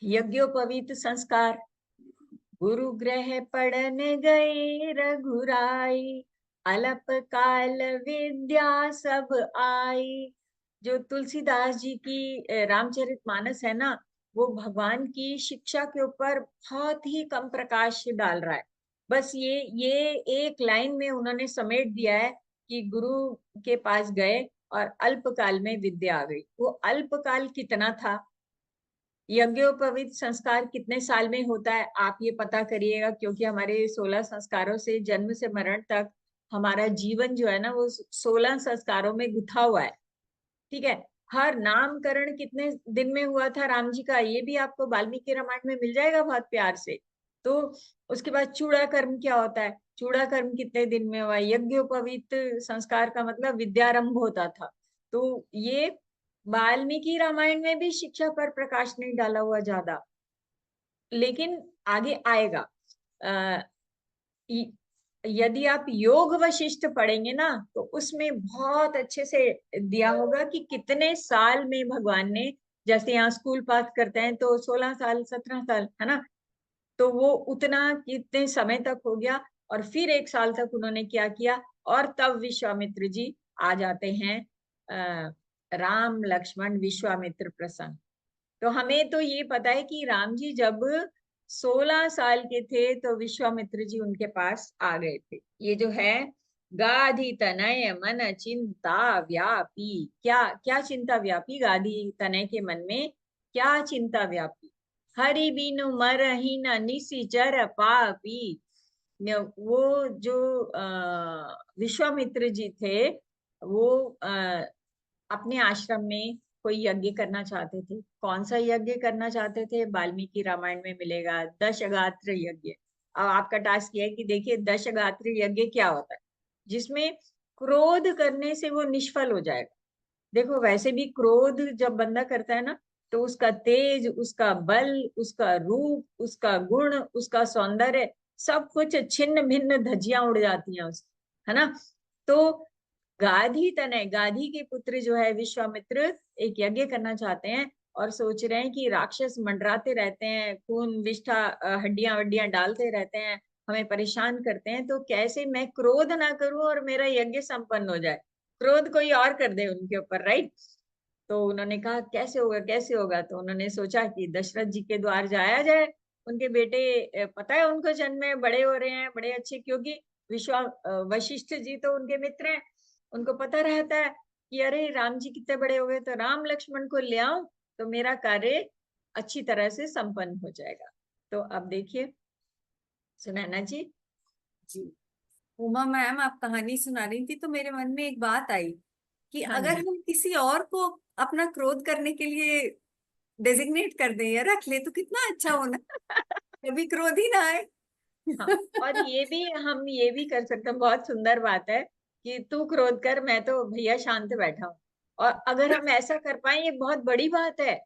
यज्ञोपवीत संस्कार। गुरु ग्रह पढ़न गए रघुराई, अलप काल विद्या सब आई। जो तुलसीदास जी की रामचरितमानस है ना, वो भगवान की शिक्षा के ऊपर बहुत ही कम प्रकाश डाल रहा है। बस ये एक लाइन में उन्होंने समेट दिया है कि गुरु के पास गए और अल्पकाल में विद्या आ गई। वो अल्पकाल कितना था, यज्ञोपवीत संस्कार कितने साल में होता है, आप ये पता करिएगा, क्योंकि हमारे 16 संस्कारों से जन्म से मरण तक हमारा जीवन जो है ना, वो 16 संस्कारों में गुथा हुआ है, ठीक है। हर नामकरण कितने दिन में हुआ था राम जी का, ये भी आपको वाल्मीकि रामायण में मिल जाएगा बहुत प्यार से। तो उसके बाद चूड़ा कर्म क्या होता है, चूड़ा कर्म कितने दिन में हुआ, यज्ञोपवीत संस्कार का मतलब विद्यारंभ होता था। तो ये वाल्मीकि रामायण में भी शिक्षा पर प्रकाश नहीं डाला हुआ ज्यादा, लेकिन आगे आएगा। यदि आप योग वशिष्ठ पढ़ेंगे ना, तो उसमें बहुत अच्छे से दिया होगा कि कितने साल में भगवान ने, जैसे यहाँ स्कूल पास करते हैं तो 16 साल 17 साल, है ना। तो वो उतना कितने समय तक हो गया, और फिर 1 साल तक उन्होंने क्या किया, और तब विश्वामित्र जी आ जाते हैं। राम लक्ष्मण विश्वामित्र प्रसंग। तो हमें तो ये पता है कि राम जी जब 16 साल के थे तो विश्वामित्र जी उनके पास आ गए थे। ये जो है, गाधी तनय मन चिंता व्यापी, क्या क्या चिंता व्यापी, गाधी तनय के मन में क्या चिंता व्यापी। हरि बिनु मरहि न निशिचर पापी। वो जो विश्वामित्र जी थे, वो अपने आश्रम में कोई यज्ञ करना चाहते थे। कौन सा यज्ञ करना चाहते थे, वाल्मीकि रामायण में मिलेगा, दशगात्र यज्ञ। अब आपका टास्क ये है कि देखिए दशगात्र यज्ञ क्या होता है, जिसमें क्रोध करने से वो निष्फल हो जाएगा। देखो वैसे भी क्रोध जब बंदा करता है ना, तो उसका तेज, उसका बल, उसका रूप, उसका गुण, उसका सौंदर्य, सब कुछ छिन्न भिन्न धज्जियां उड़ जाती हैं उसकी, है ना। तो गाधी तनय, गाधी के पुत्र जो है विश्वामित्र, एक यज्ञ करना चाहते हैं और सोच रहे हैं कि राक्षस मंडराते रहते हैं, खून विष्ठा हड्डियां वड्डियां डालते रहते हैं, हमें परेशान करते हैं, तो कैसे मैं क्रोध ना करूं और मेरा यज्ञ संपन्न हो जाए, क्रोध कोई और कर दे उनके ऊपर, राइट। तो उन्होंने कहा कैसे होगा कैसे होगा, तो उन्होंने सोचा कि दशरथ जी के द्वार जाया जाए। उनके बेटे पता है उनको जन्म में बड़े हो रहे हैं, बड़े अच्छे, क्योंकि वशिष्ठ जी तो उनके मित्र हैं। उनको पता रहता है कि अरे राम जी कितने बड़े हो गए, तो राम लक्ष्मण को ले आओ तो मेरा कार्य अच्छी तरह से संपन्न हो जाएगा। तो अब देखिए सुनैना जी। जी। उमा मैम, आप कहानी सुना रही थी तो मेरे मन में एक बात आई कि हाँ अगर जी। हम किसी और को अपना क्रोध करने के लिए डेजिग्नेट कर दें या रख ले तो कितना अच्छा होना, कभी क्रोध ही ना आए। हाँ, और ये भी हम ये भी कर सकते हैं, बहुत सुंदर बात है कि तू क्रोध कर, मैं तो भैया शांत बैठा हूँ। और अगर हम ऐसा कर पाए, ये बहुत बड़ी बात है।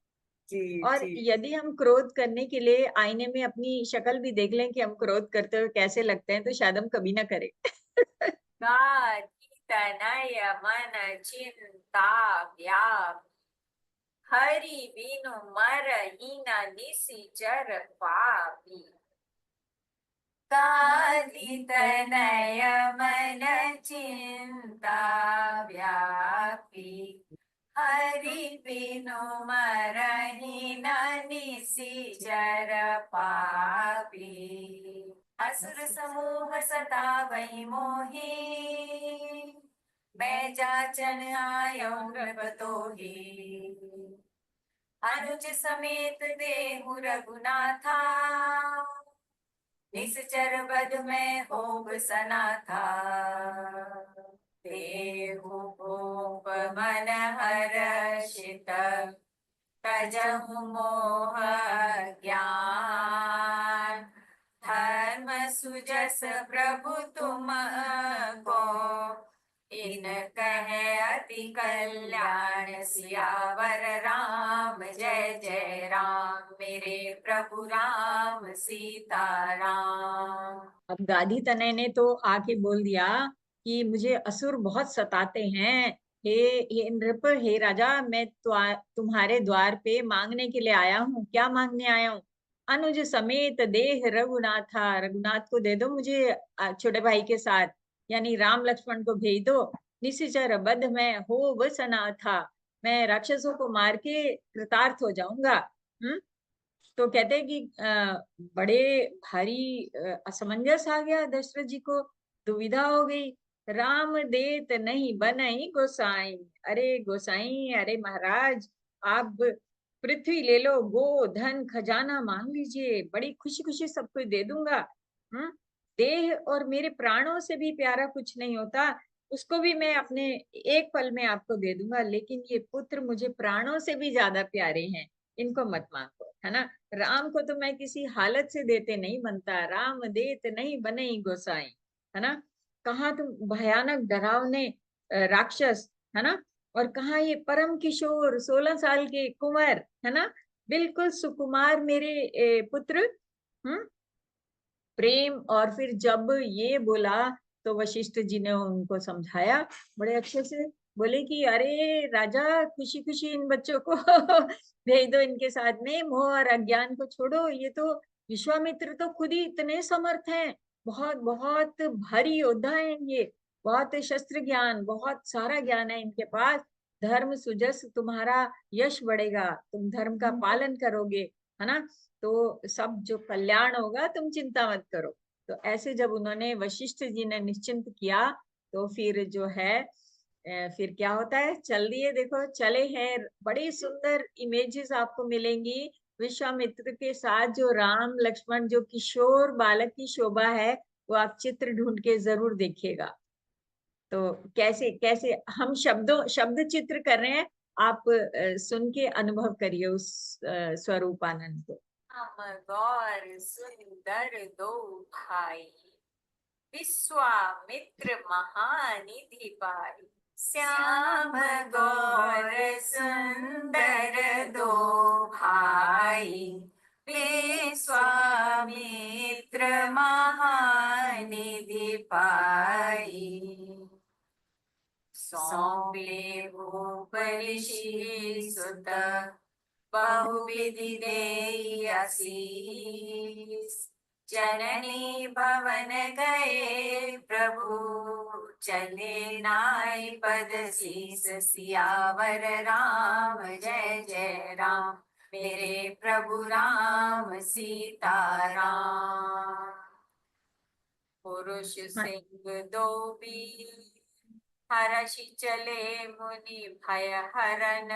जी और जी। यदि हम क्रोध करने के लिए आईने में अपनी शक्ल भी देख लें कि हम क्रोध करते हुए कैसे लगते हैं, तो शायद हम कभी ना करें। तनय मन चिंता व्याप हरि बिनु मरहि न निशिचर पापी। काली तनय मन चिंता व्यापी हरि बिनु मरहि न निशिचर पापी। असुर समूह सतावई मोहि मैं जाचन आयो नृप तोहि। अनुज समेत देहु रघुनाथा निश्चर बध में होब सना था। देहु भूप मन हर्षित तजहु मोह ज्ञान। धर्म सुजस प्रभु तुम को इन कहे अति कल्याण। सियावर राम जय जय राम मेरे प्रभु राम सीता राम। अब गादी तनय ने तो आके बोल दिया कि मुझे असुर बहुत सताते हैं। हे हे नृप, हे राजा, मैं तुम्हारे द्वार पे मांगने के लिए आया हूँ। क्या मांगने आया हूँ? अनुज समेत देह रघुनाथा, रघुनाथ को दे दो मुझे, छोटे भाई के साथ, यानी राम लक्ष्मण को भेज दो। निशिचर बध में हो वसना था, मैं राक्षसों को मार के कृतार्थ हो जाऊंगा। तो कहते हैं कि बड़े भारी असमंजस आ गया दशरथ जी को, दुविधा हो गई। राम देत नहीं बनई गोसाई। अरे गोसाई, अरे महाराज, आप पृथ्वी ले लो, गो धन खजाना मांग लीजिए, बड़ी खुशी खुशी सब कुछ दे दूंगा। हम्म देह और मेरे प्राणों से भी प्यारा कुछ नहीं होता, उसको भी मैं अपने एक पल में आपको दे दूंगा। लेकिन ये पुत्र मुझे प्राणों से भी ज्यादा प्यारे हैं, इनको मत मांगो, है ना। राम को तो मैं किसी हालत से देते नहीं बनता, राम देत नहीं बने गोसाई, है ना। कहाँ तुम भयानक डरावने राक्षस, है ना, और कहाँ ये परम किशोर 16 साल के कुंवर, है ना, बिल्कुल सुकुमार मेरे पुत्र। हम्म प्रेम। और फिर जब ये बोला तो वशिष्ठ जी ने उनको समझाया बड़े अच्छे से। बोले कि अरे राजा, खुशी खुशी इन बच्चों को भेज दो, इनके साथ में मोह और अज्ञान को छोड़ो। ये तो विश्वामित्र तो खुद ही इतने समर्थ हैं, बहुत बहुत भारी योद्धा हैं ये, बहुत शस्त्र ज्ञान, बहुत सारा ज्ञान है इनके पास। धर्म सुजस तुम्हारा यश बढ़ेगा, तुम धर्म का पालन करोगे, है ना, तो सब जो कल्याण होगा, तुम चिंता मत करो। तो ऐसे जब उन्होंने वशिष्ठ जी ने निश्चिंत किया, तो फिर जो है फिर क्या होता है, चल दिए, देखो चले हैं। बड़ी सुंदर इमेजेस आपको मिलेंगी विश्वामित्र के साथ, जो राम लक्ष्मण, जो किशोर बालक की शोभा है, वो आप चित्र ढूंढ के जरूर देखिएगा। तो कैसे कैसे हम शब्द चित्र कर रहे हैं, आप सुन के अनुभव करिए उस स्वरूप आनंद को। हम गौर सुंदर दो भाई विश्वामित्र महानिधि पाई। श्याम गौर सुंदर दो भाई विश्वामित्र महानिधि पाई। सौंपे भूप ऋषि सुत बहुविधि देई आशीष। जननी भवन गए प्रभु चले नाई पद शीस। सियावर राम जय जय राम मेरे प्रभु राम सीता राम। पुरुष हाँ, सिंह दो बीर हरषि चले मुनि भय हरन।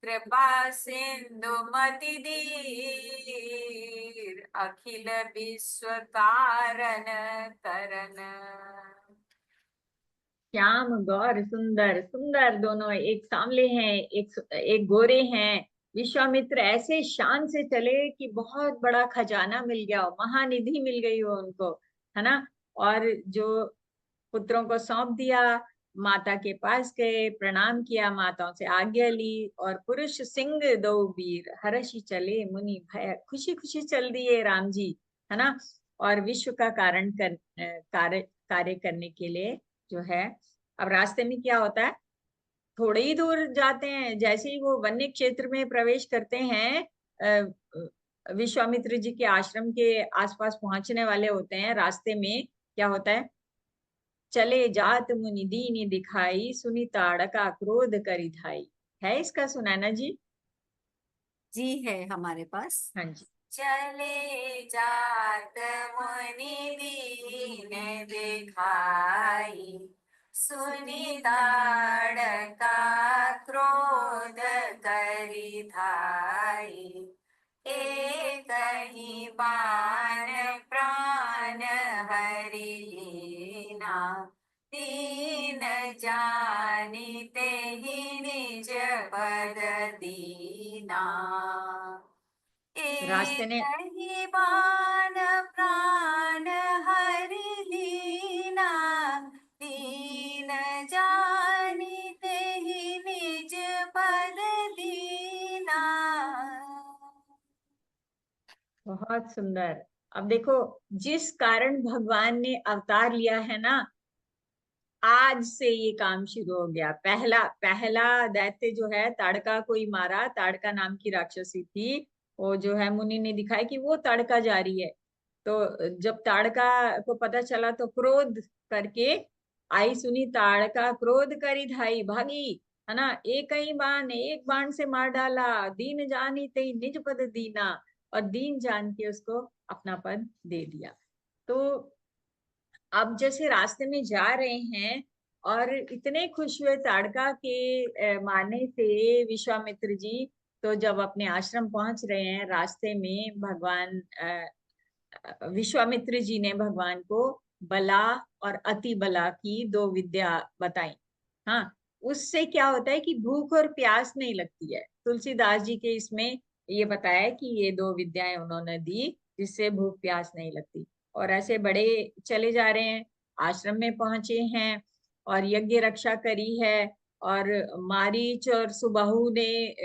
कृपा सिंधु मति दीर अखिल विश्व कारण करन। श्याम गौर सुंदर, सुंदर दोनों एक सांवले हैं, एक गोरे हैं। विश्वामित्र ऐसे शान से चले कि बहुत बड़ा खजाना मिल गया हो, महानिधि मिल गई हो उनको, है ना। और जो पुत्रों को सौंप दिया, माता के पास गए, प्रणाम किया, माताओं से आज्ञा ली, और पुरुष सिंह दो वीर हर्षि चले मुनि भय, खुशी खुशी चल दिए राम जी, है ना। और विश्व का कार्य करने के लिए जो है, अब रास्ते में क्या होता है, थोड़े ही दूर जाते हैं, जैसे ही वो वन्य क्षेत्र में प्रवेश करते हैं, विश्वामित्र जी के आश्रम के आसपास पहुंचने वाले होते हैं, रास्ते में क्या होता है, चले जात मुनि दीनी दिखाई, सुनी ताड़का क्रोध करी धाई। है इसका सुनाना जी? जी है हमारे पास। हाँ जी। चले जात मुनि दीन दिखाई, सुनि ताड़का क्रोध करि धाई। एक ही बाण प्राण हरि लीना, दीन जानिते ही निज पद दीना। रास्ते ने एक ही बाण प्राण हरि लीना, दीन जानिते ही निज पद दीना। बहुत सुंदर। अब देखो, जिस कारण भगवान ने अवतार लिया है ना, आज से ये काम शुरू हो गया। पहला पहला दैत्य जो है, ताड़का को ही मारा। ताड़का नाम की राक्षसी थी, वो जो है मुनि ने दिखाया कि वो ताड़का जा रही है। तो जब ताड़का को पता चला तो क्रोध करके आई, सुनी ताड़का क्रोध करी धाई, भागी, है ना। एक बाण से मार डाला, दीन जानी ते निज पद दीना, और दीन जान के उसको अपना पद दे दिया। तो अब जैसे रास्ते में जा रहे हैं और इतने खुश हुए ताड़का के मारने से विश्वामित्र जी, तो जब अपने आश्रम पहुंच रहे हैं, रास्ते में भगवान विश्वामित्र जी ने भगवान को बला और अति बला की दो विद्या बताई। हाँ, उससे क्या होता है कि भूख और प्यास नहीं लगती है। तुलसीदास जी के इसमें ये बताया कि ये दो विद्याएं उन्होंने दी जिससे भूख प्यास नहीं लगती। और ऐसे बड़े चले जा रहे हैं, आश्रम में पहुंचे हैं और यज्ञ रक्षा करी है। और मारीच और सुबाहु ने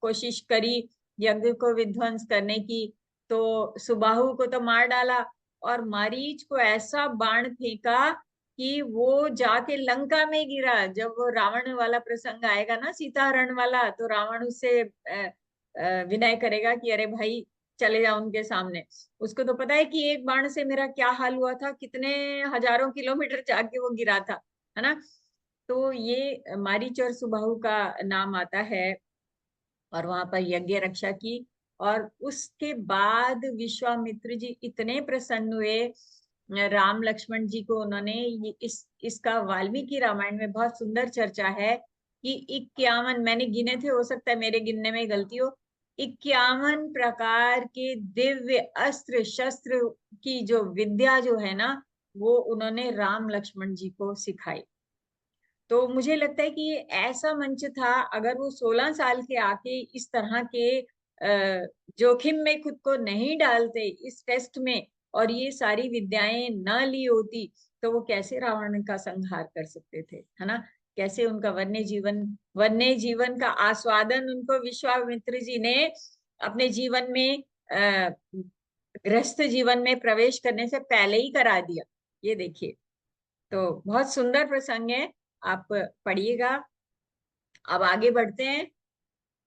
कोशिश करी यज्ञ को विध्वंस करने की, तो सुबाहु को तो मार डाला, और मारीच को ऐसा बाण फेंका कि वो जाके लंका में गिरा। जब वो रावण वाला प्रसंग आएगा ना, सीताहरण वाला, तो रावण उससे विनय करेगा कि अरे भाई चले जाओ उनके सामने। उसको तो पता है कि एक बाण से मेरा क्या हाल हुआ था, कितने हजारों किलोमीटर जाके वो गिरा था, है ना। तो ये मारीच और सुबाहु का नाम आता है, और वहां पर यज्ञ रक्षा की। और उसके बाद विश्वामित्र जी इतने प्रसन्न हुए राम लक्ष्मण जी को, उन्होंने इसका वाल्मीकि रामायण में बहुत सुंदर चर्चा है कि 51, मैंने गिने थे, हो सकता है मेरे गिनने में गलती हो, 51 प्रकार के दिव्य अस्त्र शस्त्र की जो विद्या जो है ना, वो उन्होंने राम लक्ष्मण जी को सिखाई। तो मुझे लगता है कि ये ऐसा मंच था, अगर वो 16 साल के आके इस तरह के जोखिम में खुद को नहीं डालते इस टेस्ट में, और ये सारी विद्याएं न ली होती, तो वो कैसे रावण का संहार कर सकते थे, है ना। कैसे उनका वन्य जीवन का आस्वादन उनको विश्वामित्र जी ने अपने जीवन में गृहस्थ जीवन में प्रवेश करने से पहले ही करा दिया। ये देखिए, तो बहुत सुंदर प्रसंग है, आप पढ़िएगा। अब आगे बढ़ते हैं,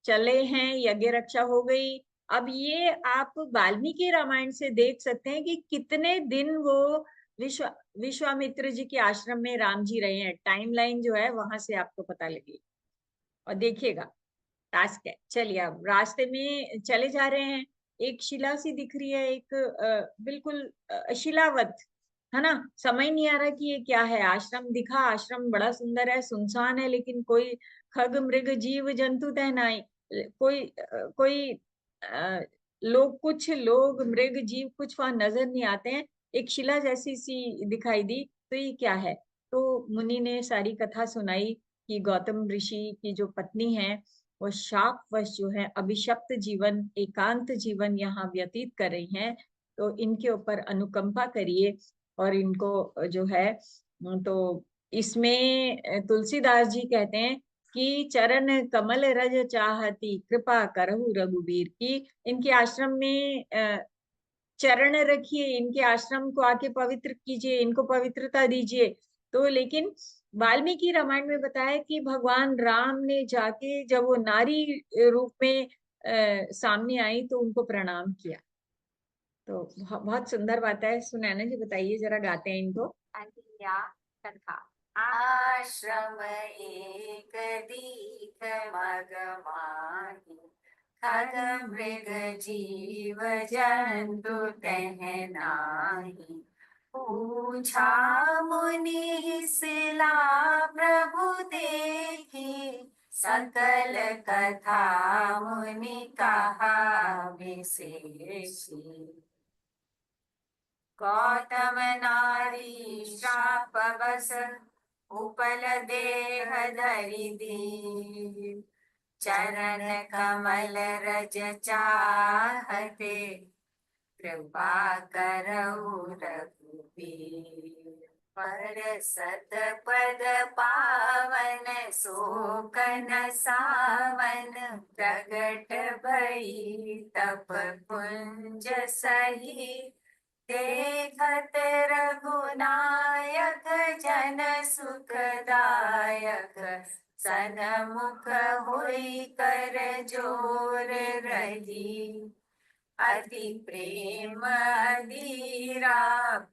चले हैं, यज्ञ रक्षा हो गई। अब ये आप वाल्मीकि रामायण से देख सकते हैं कि कितने दिन वो विश्वामित्र जी के आश्रम में राम जी रहे हैं। टाइमलाइन जो है वहां से आपको पता लगेगी, और देखिएगा टास्क है। चलिए, अब रास्ते में चले जा रहे हैं, एक शिला सी दिख रही है, एक बिल्कुल शिलावत, है ना। समझ नहीं आ रहा कि ये क्या है। आश्रम दिखा, आश्रम बड़ा सुंदर है, सुनसान है, लेकिन कोई खग मृग जीव जंतु तहनाई, कोई कुछ लोग मृग जीव कुछ वहां नजर नहीं आते हैं। एक शिला जैसी सी दिखाई दी, तो ये क्या है। तो मुनि ने सारी कथा सुनाई कि गौतम ऋषि की जो पत्नी है वो शापवश जो है अभिशप्त जीवन, एकांत जीवन यहाँ व्यतीत कर रही हैं, तो इनके ऊपर अनुकंपा करिए और इनको जो है, तो इसमें तुलसीदास जी कहते हैं कि चरण कमल रज चाहती कृपा करहु रघुबीर की, इनके आश्रम में चरण रखिए, इनके आश्रम को आके पवित्र कीजिए, इनको पवित्रता दीजिए। तो लेकिन वाल्मीकि रामायण में बताया कि भगवान राम ने जाके जब वो नारी रूप में सामने आई तो उनको प्रणाम किया। तो बहुत सुंदर बात है। सुनैना जी बताइए जरा, गाते हैं इनको। अहिल्या कथा। आश्रम एक दीख मग माही, खग मृग जीव जंतु तह नाही। पूछा मुनि सिला प्रभु देखी, सकल कथा मुनि कहा विशेषी। गौतम नारी श्राप बस, उपल देह धरि दीन। चरण कमल रज चाहते, कृपा करहु रघुबीर। पर सत पद पावन शोकन सावन, प्रगट भई तप पुंज सही। देखत रघुनायक जन सुखदायक, सनमुख होई कर जोर रही। अति प्रेम अधीरा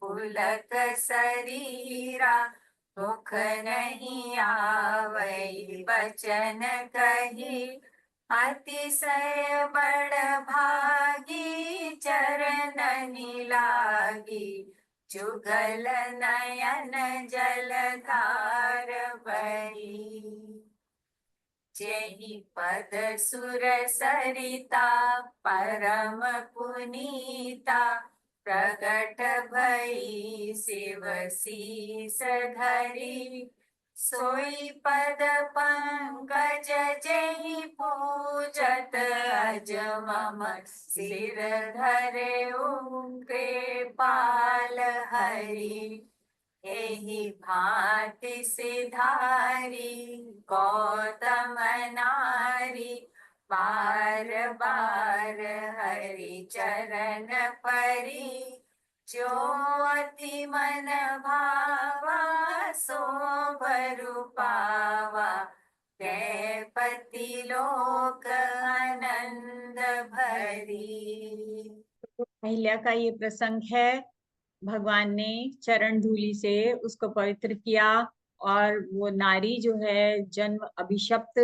पुलक शरीरा, मुख नहीं आवै बचन कही। अतिशय बड़ भागी चरणनि लागी, जुगल नयन जलधार बही। जेहि पद सुर सरिता परम पुनीता, प्रगट भई शिव शीस धरी। सोई पद पंकज जेहि पूजत, अज मम सिर धरे कृपाल हरि। एहि भांति सिधारी गौतम नारी, बार बार हरि चरण परी। जो अति मन भावा सो बरु पावा, ते पति लोक आनंद भरी। अहिल्या का ये प्रसंग है। भगवान ने चरण धूलि से उसको पवित्र किया और वो नारी जो है जन्म अभिशप्त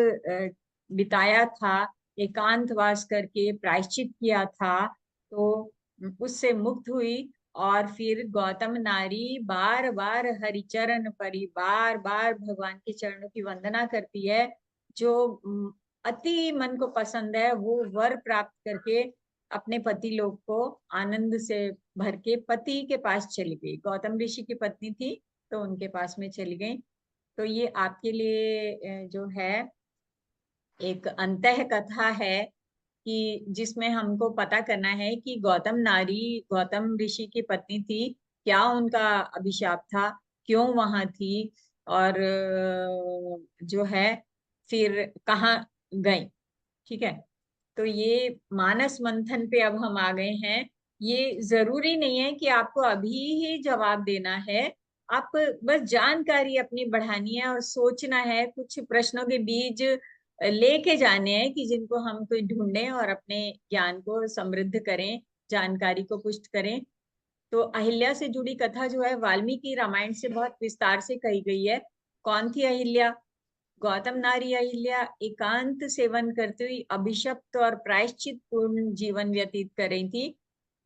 बिताया था, एकांतवास करके प्रायश्चित किया था, तो उससे मुक्त हुई। और फिर गौतम नारी बार बार हरिचरण परी, बार बार भगवान के चरणों की वंदना करती है। जो अति मन को पसंद है वो वर प्राप्त करके अपने पति लोग को आनंद से भर के पति के पास चली गई। गौतम ऋषि की पत्नी थी तो उनके पास में चली गई। तो ये आपके लिए जो है एक अंतः कथा है कि जिसमें हमको पता करना है कि गौतम नारी गौतम ऋषि की पत्नी थी, क्या उनका अभिशाप था, क्यों वहां थी, और जो है फिर कहाँ गई। ठीक है, तो ये मानस मंथन पे अब हम आ गए हैं। ये जरूरी नहीं है कि आपको अभी ही जवाब देना है, आप बस जानकारी अपनी बढ़ानी है और सोचना है, कुछ प्रश्नों के बीज लेके जाने हैं कि जिनको हम कोई ढूंढें और अपने ज्ञान को समृद्ध करें, जानकारी को पुष्ट करें। तो अहिल्या से जुड़ी कथा जो है वाल्मीकि रामायण से बहुत विस्तार से कही गई है। कौन थी अहिल्या? गौतम नारी अहिल्या एकांत सेवन करती हुई अभिशप्त और प्रायश्चित पूर्ण जीवन व्यतीत कर रही थी।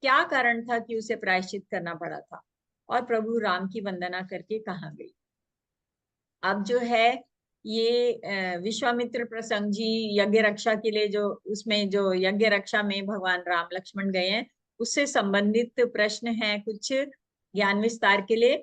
क्या कारण था कि उसे प्रायश्चित करना पड़ा था, और प्रभु राम की वंदना करके कहाँ गई। अब जो है ये विश्वामित्र प्रसंग जी यज्ञ रक्षा के लिए, जो उसमें जो यज्ञ रक्षा में भगवान राम लक्ष्मण गए हैं, उससे संबंधित प्रश्न हैं कुछ ज्ञान विस्तार के लिए।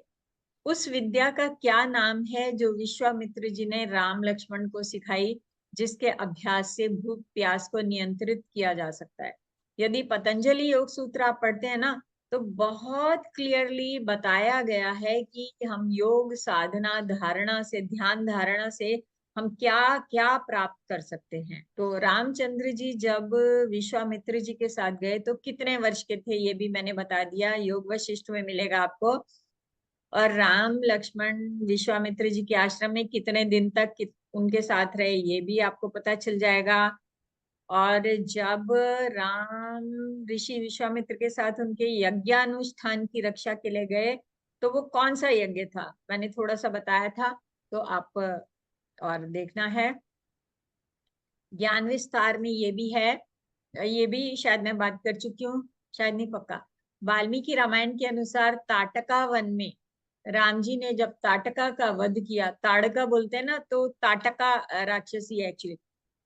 उस विद्या का क्या नाम है जो विश्वामित्र जी ने राम लक्ष्मण को सिखाई, जिसके अभ्यास से भूख प्यास को नियंत्रित किया जा सकता है? यदि पतंजलि योग सूत्र आप पढ़ते हैं ना, तो बहुत क्लियरली बताया गया है कि हम योग साधना धारणा से, ध्यान धारणा से हम क्या क्या प्राप्त कर सकते हैं। तो रामचंद्र जी जब विश्वामित्र जी के साथ गए तो कितने वर्ष के थे, ये भी मैंने बता दिया, योग वशिष्ठ में मिलेगा आपको। और राम लक्ष्मण विश्वामित्र जी के आश्रम में कितने दिन तक उनके साथ रहे, ये भी आपको पता चल जाएगा। और जब राम ऋषि विश्वामित्र के साथ उनके यज्ञानुष्ठान की रक्षा के लिए गए, तो वो कौन सा यज्ञ था, मैंने थोड़ा सा बताया था, तो आप और देखना है। ज्ञान विस्तार में ये भी है, ये भी शायद मैं बात कर चुकी हूँ, शायद नहीं, पक्का। वाल्मीकि रामायण के अनुसार ताटका वन में राम जी ने जब ताटका का वध किया, ताड़का बोलते हैं ना, तो ताटका राक्षसी एक्चुअली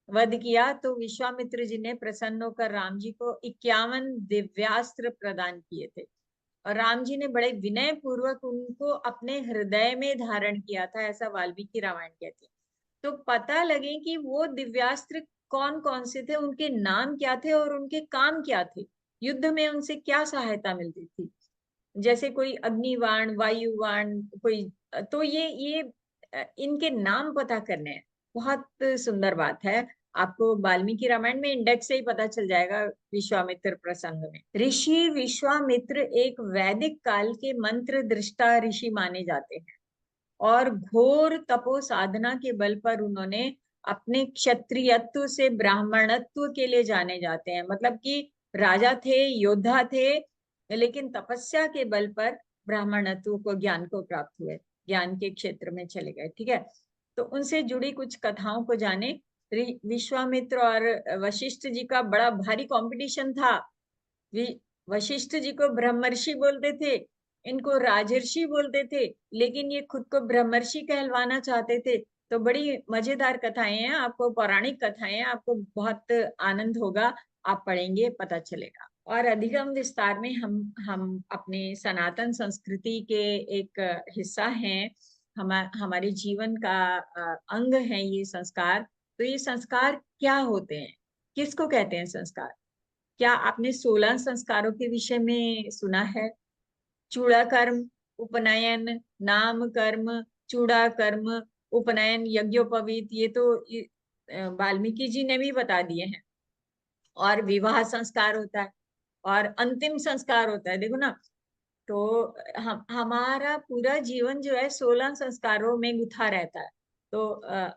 वध किया, तो विश्वामित्र जी ने प्रसन्न होकर राम जी को 51 दिव्यास्त्र प्रदान किए थे। और राम जी ने बड़े विनय पूर्वक उनको अपने हृदय में धारण किया था, ऐसा वाल्मीकि रामायण कहती है। तो पता लगे कि वो दिव्यास्त्र कौन कौन से थे, उनके नाम क्या थे और उनके काम क्या थे, युद्ध में उनसे क्या सहायता मिलती थी। जैसे कोई अग्निवाण, वायुवाण, कोई, तो ये इनके नाम पता करने हैं। बहुत सुंदर बात है, आपको वाल्मीकि रामायण में इंडेक्स से ही पता चल जाएगा। विश्वामित्र प्रसंग में ऋषि विश्वामित्र एक वैदिक काल के मंत्र दृष्टा ऋषि माने जाते हैं, और घोर तपो साधना के बल पर उन्होंने अपने क्षत्रियत्व से ब्राह्मणत्व के लिए जाने जाते हैं। मतलब कि राजा थे, योद्धा थे, लेकिन तपस्या के बल पर ब्राह्मणत्व को, ज्ञान को प्राप्त हुए, ज्ञान के क्षेत्र में चले गए। ठीक है, तो उनसे जुड़ी कुछ कथाओं को जाने। विश्वामित्र और वशिष्ठ जी का बड़ा भारी कंपटीशन था। वशिष्ठ जी को ब्रह्मर्षि बोलते थे, इनको राजर्षि बोलते थे, लेकिन ये खुद को ब्रह्मर्षि कहलवाना चाहते थे। तो बड़ी मजेदार कथाएं हैं, आपको पौराणिक कथाएं हैं, आपको बहुत आनंद होगा, आप पढ़ेंगे पता चलेगा। और अधिगम विस्तार में हम अपने सनातन संस्कृति के एक हिस्सा हैं, हमारे जीवन का अंग है ये संस्कार। तो ये संस्कार क्या होते हैं, किसको कहते हैं संस्कार? क्या आपने 16 संस्कारों के विषय में सुना है? चूड़ा कर्म, उपनयन, नाम कर्म, चूड़ा कर्म, उपनयन, यज्ञोपवीत, ये तो वाल्मीकि जी ने भी बता दिए हैं। और विवाह संस्कार होता है, और अंतिम संस्कार होता है, देखो ना। तो हमारा पूरा जीवन जो है 16 संस्कारों में गुथा रहता है। तो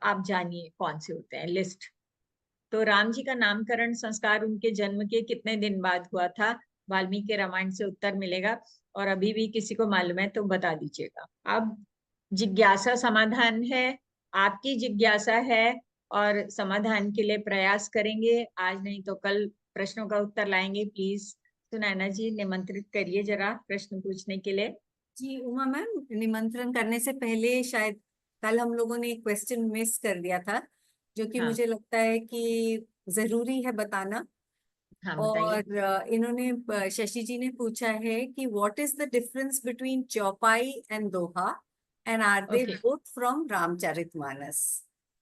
आप जानिए कौन से होते हैं, लिस्ट। तो राम जी का नामकरण संस्कार उनके जन्म के कितने दिन बाद हुआ था? वाल्मीकि रामायण से उत्तर मिलेगा, और अभी भी किसी को मालूम है तो बता दीजिएगा। अब जिज्ञासा समाधान है, आपकी जिज्ञासा है, और समाधान के लिए प्रयास करेंगे, आज नहीं तो कल प्रश्नों का उत्तर लाएंगे। प्लीज सुनैना जी निमंत्रित करिए जरा प्रश्न पूछने के लिए। जी उमा मैम, निमंत्रण करने से पहले शायद कल हम लोगों ने एक क्वेश्चन मिस कर दिया था, जो कि हाँ मुझे लगता है कि जरूरी है बताना। हाँ, बताइए। और इन्होंने शशि जी ने पूछा है कि what is the difference between chaupai and doha, and are they okay, both from Ramcharitmanas.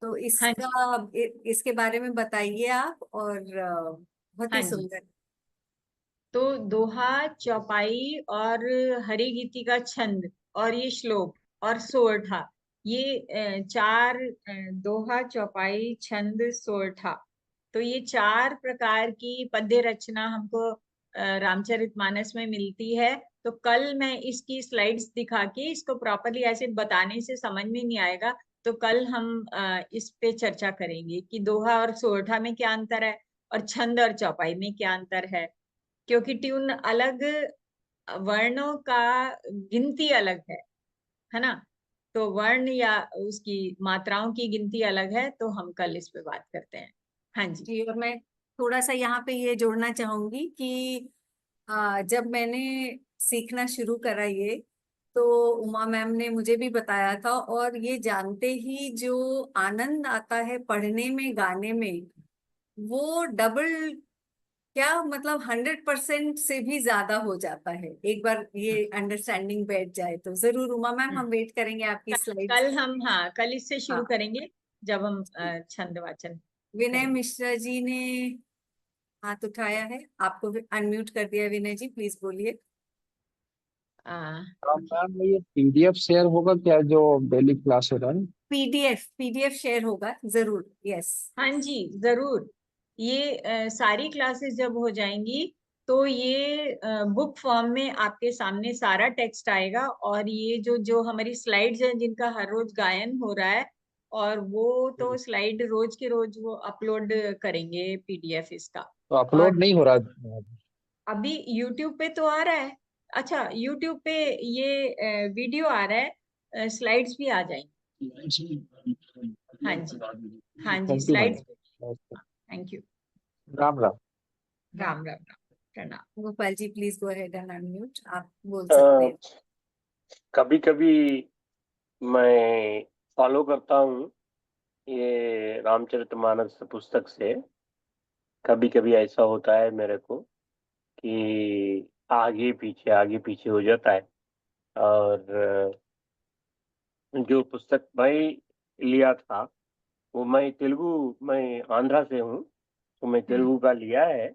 तो हाँ जी, इसके बारे में बताइए आप। और बहुत हाँ ही जी। सुंदर। तो दोहा, चौपाई और हरिगीति का छंद, और ये श्लोक और सोरठा, ये चार, दोहा, चौपाई, छंद, सोरठा, तो ये चार प्रकार की पद्य रचना हमको रामचरितमानस में मिलती है। तो कल मैं इसकी स्लाइड्स दिखा के, इसको प्रॉपरली ऐसे बताने से समझ में नहीं आएगा, तो कल हम इस पे चर्चा करेंगे कि दोहा और सोरठा में क्या अंतर है, और छंद और चौपाई में क्या अंतर है। क्योंकि ट्यून अलग, वर्णों का गिनती अलग है ना। तो वर्ण या उसकी मात्राओं की गिनती अलग है, तो हम कल इस पे बात करते हैं। हाँ जी। जी, और मैं थोड़ा सा यहाँ पे ये जोड़ना चाहूंगी कि जब मैंने सीखना शुरू करा ये, तो उमा मैम ने मुझे भी बताया था, और ये जानते ही जो आनंद आता है पढ़ने में, गाने में, वो डबल क्या मतलब 100% से भी ज्यादा हो जाता है। एक बार ये अंडरस्टैंडिंग बैठ जाए तो जरूर उमा मैम, हम वेट करेंगे आपकी स्लाइड्स। कल हम, हाँ, कल इससे शुरू हाँ, करेंगे जब हम छंद वाचन विनय करेंगे। मिश्रा जी ने हाथ उठाया है, आपको अनम्यूट कर दिया। विनय जी प्लीज बोलिए। आ, मैम ये पीडीएफ शेयर होगा क्या जो डेली क्लास हो रहा है? पीडीएफ शेयर होगा जरूर, यस। हाँ जी, जरूर। ये सारी क्लासेस जब हो जाएंगी तो ये बुक फॉर्म में आपके सामने सारा टेक्स्ट आएगा, और ये जो जो हमारी स्लाइड्स हैं जिनका हर रोज गायन हो रहा है, और वो तो स्लाइड रोज के रोज वो अपलोड करेंगे पीडीएफ इसका। तो और अपलोड नहीं हो रहा? अभी यूट्यूब पे तो आ रहा है। अच्छा, यूट्यूब पे ये वीडियो आ रहा है, स्लाइड्स भी आ जाएंगी। हाँ जी, हाँ जी, thank you ma'am. Slides. Thank you. Ram Ram. Ram Ram Ram, प्रणाम। Gopal ji please go ahead and unmute, आप बोल सकते हैं। कभी कभी मैं फॉलो करता हूँ ये रामचरितमानस पुस्तक से। कभी कभी ऐसा होता है मेरे को कि आगे पीछे हो जाता है। और जो पुस्तक मैं लिया था वो मैं आंध्रा से हूँ, तो मैं तेलुगु का लिया है।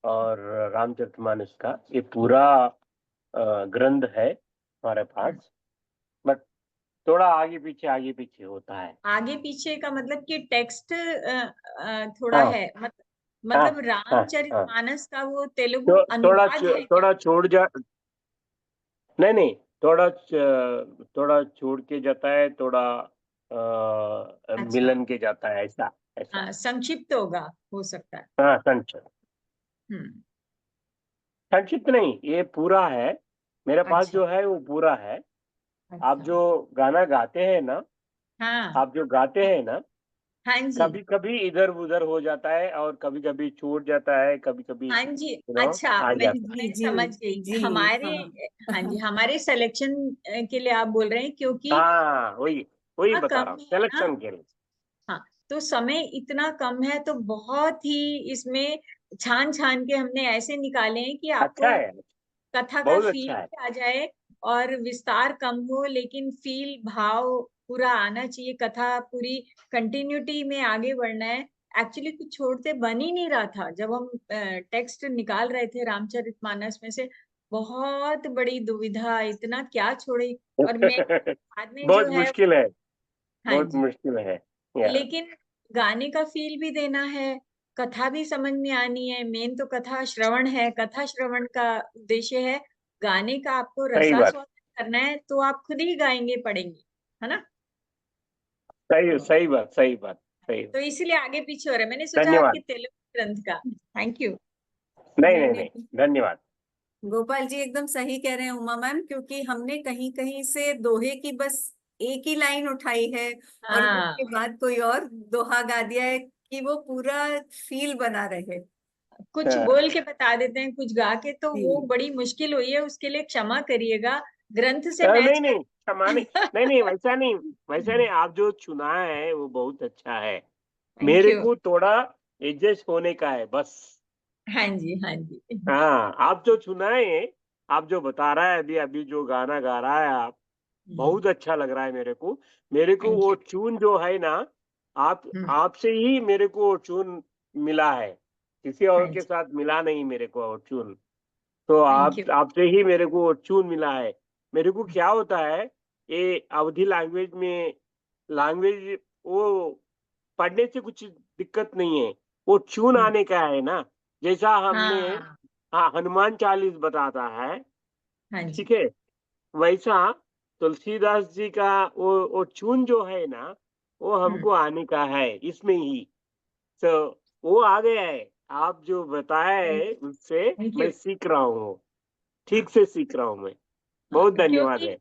और रामचरितमानस का ये पूरा ग्रंथ है हमारे पास, बट थोड़ा आगे पीछे होता है। आगे पीछे का मतलब कि टेक्स्ट थोड़ा हाँ है, हाँ मतलब हाँ हाँ। रामचरितमानस का वो तेलुगु अनुवाद है क्या? थोड़ा छोड़ जा, नहीं नहीं, थोड़ा छोड़ के जाता है, थोड़ा अच्छा, मिलन के जाता है, ऐसा ऐसा। संक्षिप्त होगा, हो सकता है। हाँ, संक्षिप्त। हम्म। संक्षिप्त नहीं, ये पूरा है मेरे पास, अच्छा जो है वो पूरा है। आप अच्छा। जो गाना गाते हैं ना, हाँ आप जो गाते हैं ना, हाँ जी, कभी कभी इधर उधर हो जाता है और कभी कभी छूट जाता है, कभी कभी हाँ जी। अच्छा, आ जाता है। जी मैं जी समझ गई जी। हमारे। हाँ जी, हाँ हमारे सिलेक्शन के लिए आप बोल रहे हैं, क्योंकि हाँ, वही वही इतना बता रहा कम हूँ, है ना। सिलेक्शन के लिए। हाँ, तो समय इतना कम है तो बहुत ही इसमें छान छान के हमने ऐसे निकाले हैं कि अच्छा आपको है, कथा का बहुत फील अच्छा है। भी आ जाए, और विस्तार कम हो लेकिन फील भाव पूरा आना चाहिए, कथा पूरी कंटिन्यूटी में आगे बढ़ना है। एक्चुअली कुछ छोड़ते बन ही नहीं रहा था जब हम टेक्स्ट निकाल रहे थे रामचरितमानस में से। बहुत बड़ी दुविधा, इतना क्या छोड़े। और मैं बाद में जो बहुत है, मुश्किल है, हाँ बहुत जी, मुश्किल है। या लेकिन गाने का फील भी देना है, कथा भी समझ में आनी है। मेन तो कथा श्रवण है, कथा श्रवण का उद्देश्य है। गाने का आपको सही बात, रसास्वादन करना है तो आप खुद ही गाएंगे पढ़ेंगे, है ना। सही तो, सही बात, सही बात, सही बात। तो इसलिए आगे पीछे हो रहा है। मैंने सोचा आपके धन्यवाद। तेलुगु ग्रंथ का। Thank you. नहीं नहीं नहीं नहीं, नहीं, धन्यवाद। गोपाल जी एकदम सही कह रहे हैं उमा मैम, क्योंकि हमने कहीं कहीं से दोहे की बस एक ही लाइन उठाई है और उसके हाँ, बाद कोई और दोहा गा दिया है कि वो पूरा फील बना रहे। कुछ हाँ, बोल के बता देते हैं, कुछ गा के, तो वो जी बड़ी मुश्किल हुई है, उसके लिए क्षमा करिएगा। ग्रंथ से मैच नहीं कर। नहीं, क्षमा नहीं, नहीं नहीं, वैसा नहीं, वैसा नहीं। आप जो चुना है वो बहुत अच्छा है। थैंक मेरे यू। को थोड़ा एडजस्ट होने का है बस। हाँ जी, हाँ जी। हाँ, आप जो चुना है, आप जो बता रहा है, अभी अभी जो गाना गा रहा है आप, बहुत अच्छा लग रहा है मेरे को। मेरे को थैंक वो यू। चून जो है ना, आप आपसे ही मेरे को वो चून मिला है, किसी हाँ और के जी, साथ मिला नहीं मेरे को वो चून। तो थैंक यू। आपसे ही मेरे को वो चून मिला है। मेरे को क्या होता है, ये अवधि लैंग्वेज में, लैंग्वेज वो पढ़ने से कुछ दिक्कत नहीं है, वो चून आने का है ना। जैसा हमने, हाँ हाँ, हनुमान चालीस बताता है, हाँ जी। ठीक है, वैसा तुलसीदास जी का वो चून जो है ना, वो हमको आने का है इसमें ही। तो वो आ गया है। आप जो बताया थैंक है उससे थैंक मैं यू। सीख रहा हूँ, हाँ ठीक से सीख रहा हूँ मैं। हाँ, बहुत धन्यवाद क्योंकि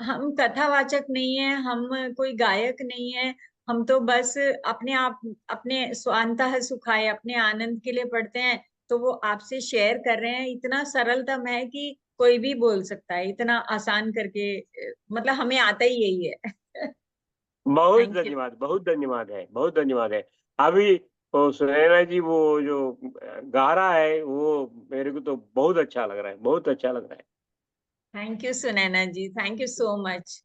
है। हम कथावाचक नहीं है, हम कोई गायक नहीं है। हम तो बस अपने आप, अपने स्वांतः सुखाए, अपने आनंद के लिए पढ़ते हैं। तो वो आपसे शेयर कर रहे हैं, इतना सरलतम है कि कोई भी बोल सकता है, इतना आसान करके। मतलब हमें आता ही यही है। बहुत थैंक यू। धन्यवाद, बहुत धन्यवाद है, बहुत धन्यवाद है। अभी तो सुनैना जी वो जो गा रहा है वो मेरे को तो बहुत अच्छा लग रहा है, बहुत अच्छा लग रहा है। Thank you Sunaina ji, thank you so much.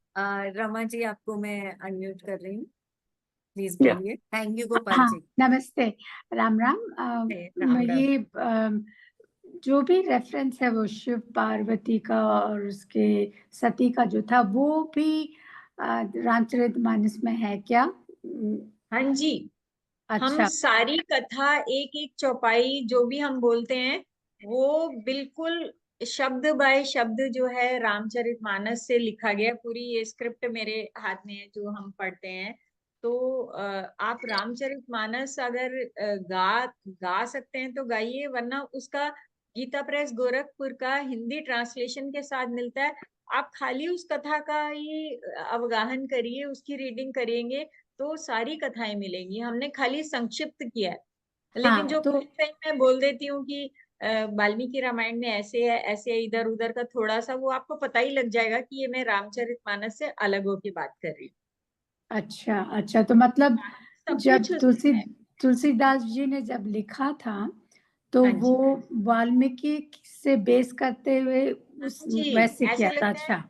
Rama ji, आपको मैं अनम्यूट कर रही हूँ, प्लीज या बोलिए। थैंक यू गोपाल हाँ, जी। नमस्ते। राम राम। राम राम। ये जो भी रेफरेंस है वो शिव पार्वती का और उसके सती का जो था वो भी रामचरितमानस में है क्या? हाँ जी, हम अच्छा। सारी कथा एक एक चौपाई जो भी हम बोलते हैं वो बिल्कुल शब्द बाय शब्द जो है रामचरितमानस से लिखा गया। पूरी ये स्क्रिप्ट मेरे हाथ में है जो हम पढ़ते हैं। तो आप रामचरितमानस अगर गा गा सकते हैं तो गाइए, वरना उसका गीता प्रेस गोरखपुर का हिंदी ट्रांसलेशन के साथ मिलता है। आप खाली उस कथा का ही अवगाहन करिए, उसकी रीडिंग करेंगे तो सारी कथाएं मिलेंगी। हमने खाली संक्षिप्त किया है, लेकिन हाँ जो तो मैं बोल देती हूँ कि वाल्मीकि रामायण में ऐसे है, ऐसे है, इधर उधर का थोड़ा सा वो आपको पता ही लग जाएगा कि ये मैं रामचरितमानस से अलग होके बात कर रही अच्छा अच्छा, तो मतलब हूँ। सब जब कुछ उसमें है। तुलसीदास जी ने जब लिखा था तो हाँ वो जी, वाल्मीकि से बेस करते हुए उस हाँ जी। वैसे ऐसा किया था। लगता है, अच्छा।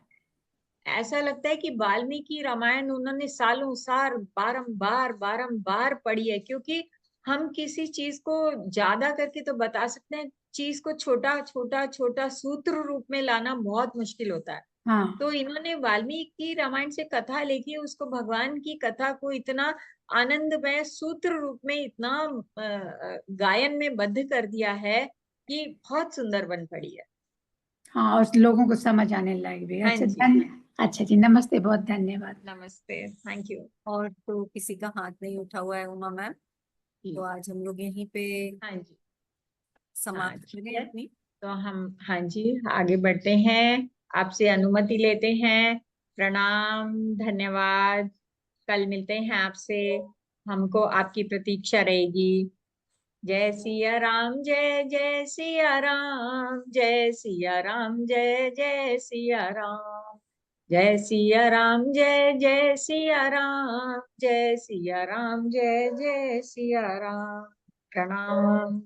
ऐसा लगता है कि वाल्मीकि रामायण उन्होंने सालों साल बारंबार बारंबार पढ़ी है, क्योंकि हम किसी चीज को ज्यादा करके तो बता सकते हैं, चीज को छोटा छोटा छोटा सूत्र रूप में लाना बहुत मुश्किल होता है। हाँ तो इन्होंने वाल्मीकि रामायण से कथा लिखी, उसको भगवान की कथा को इतना आनंदमय सूत्र रूप में, इतना गायन में बद्ध कर दिया है कि बहुत सुंदर बन पड़ी है। हाँ, और लोगों को समझ आने लायक भी। हाँ अच्छा, जी, अच्छा जी, नमस्ते, बहुत धन्यवाद। नमस्ते, थैंक यू। और तो किसी का हाथ नहीं उठा हुआ है उमा मैम, तो आज हम लोग यहीं पे हाँ जी, हाँ समाप्त ठीक करें है। अपनी। तो हम, हाँ जी, आगे बढ़ते हैं, आपसे अनुमति लेते हैं। प्रणाम, धन्यवाद। कल मिलते हैं आपसे, हमको आपकी प्रतीक्षा रहेगी। जय सिया राम, जय जय सिया राम, जय सिया राम, जय जय सिया राम, जय सिया राम, जय जय सिया राम, जय सिया राम, जय जय सिया राम। प्रणाम।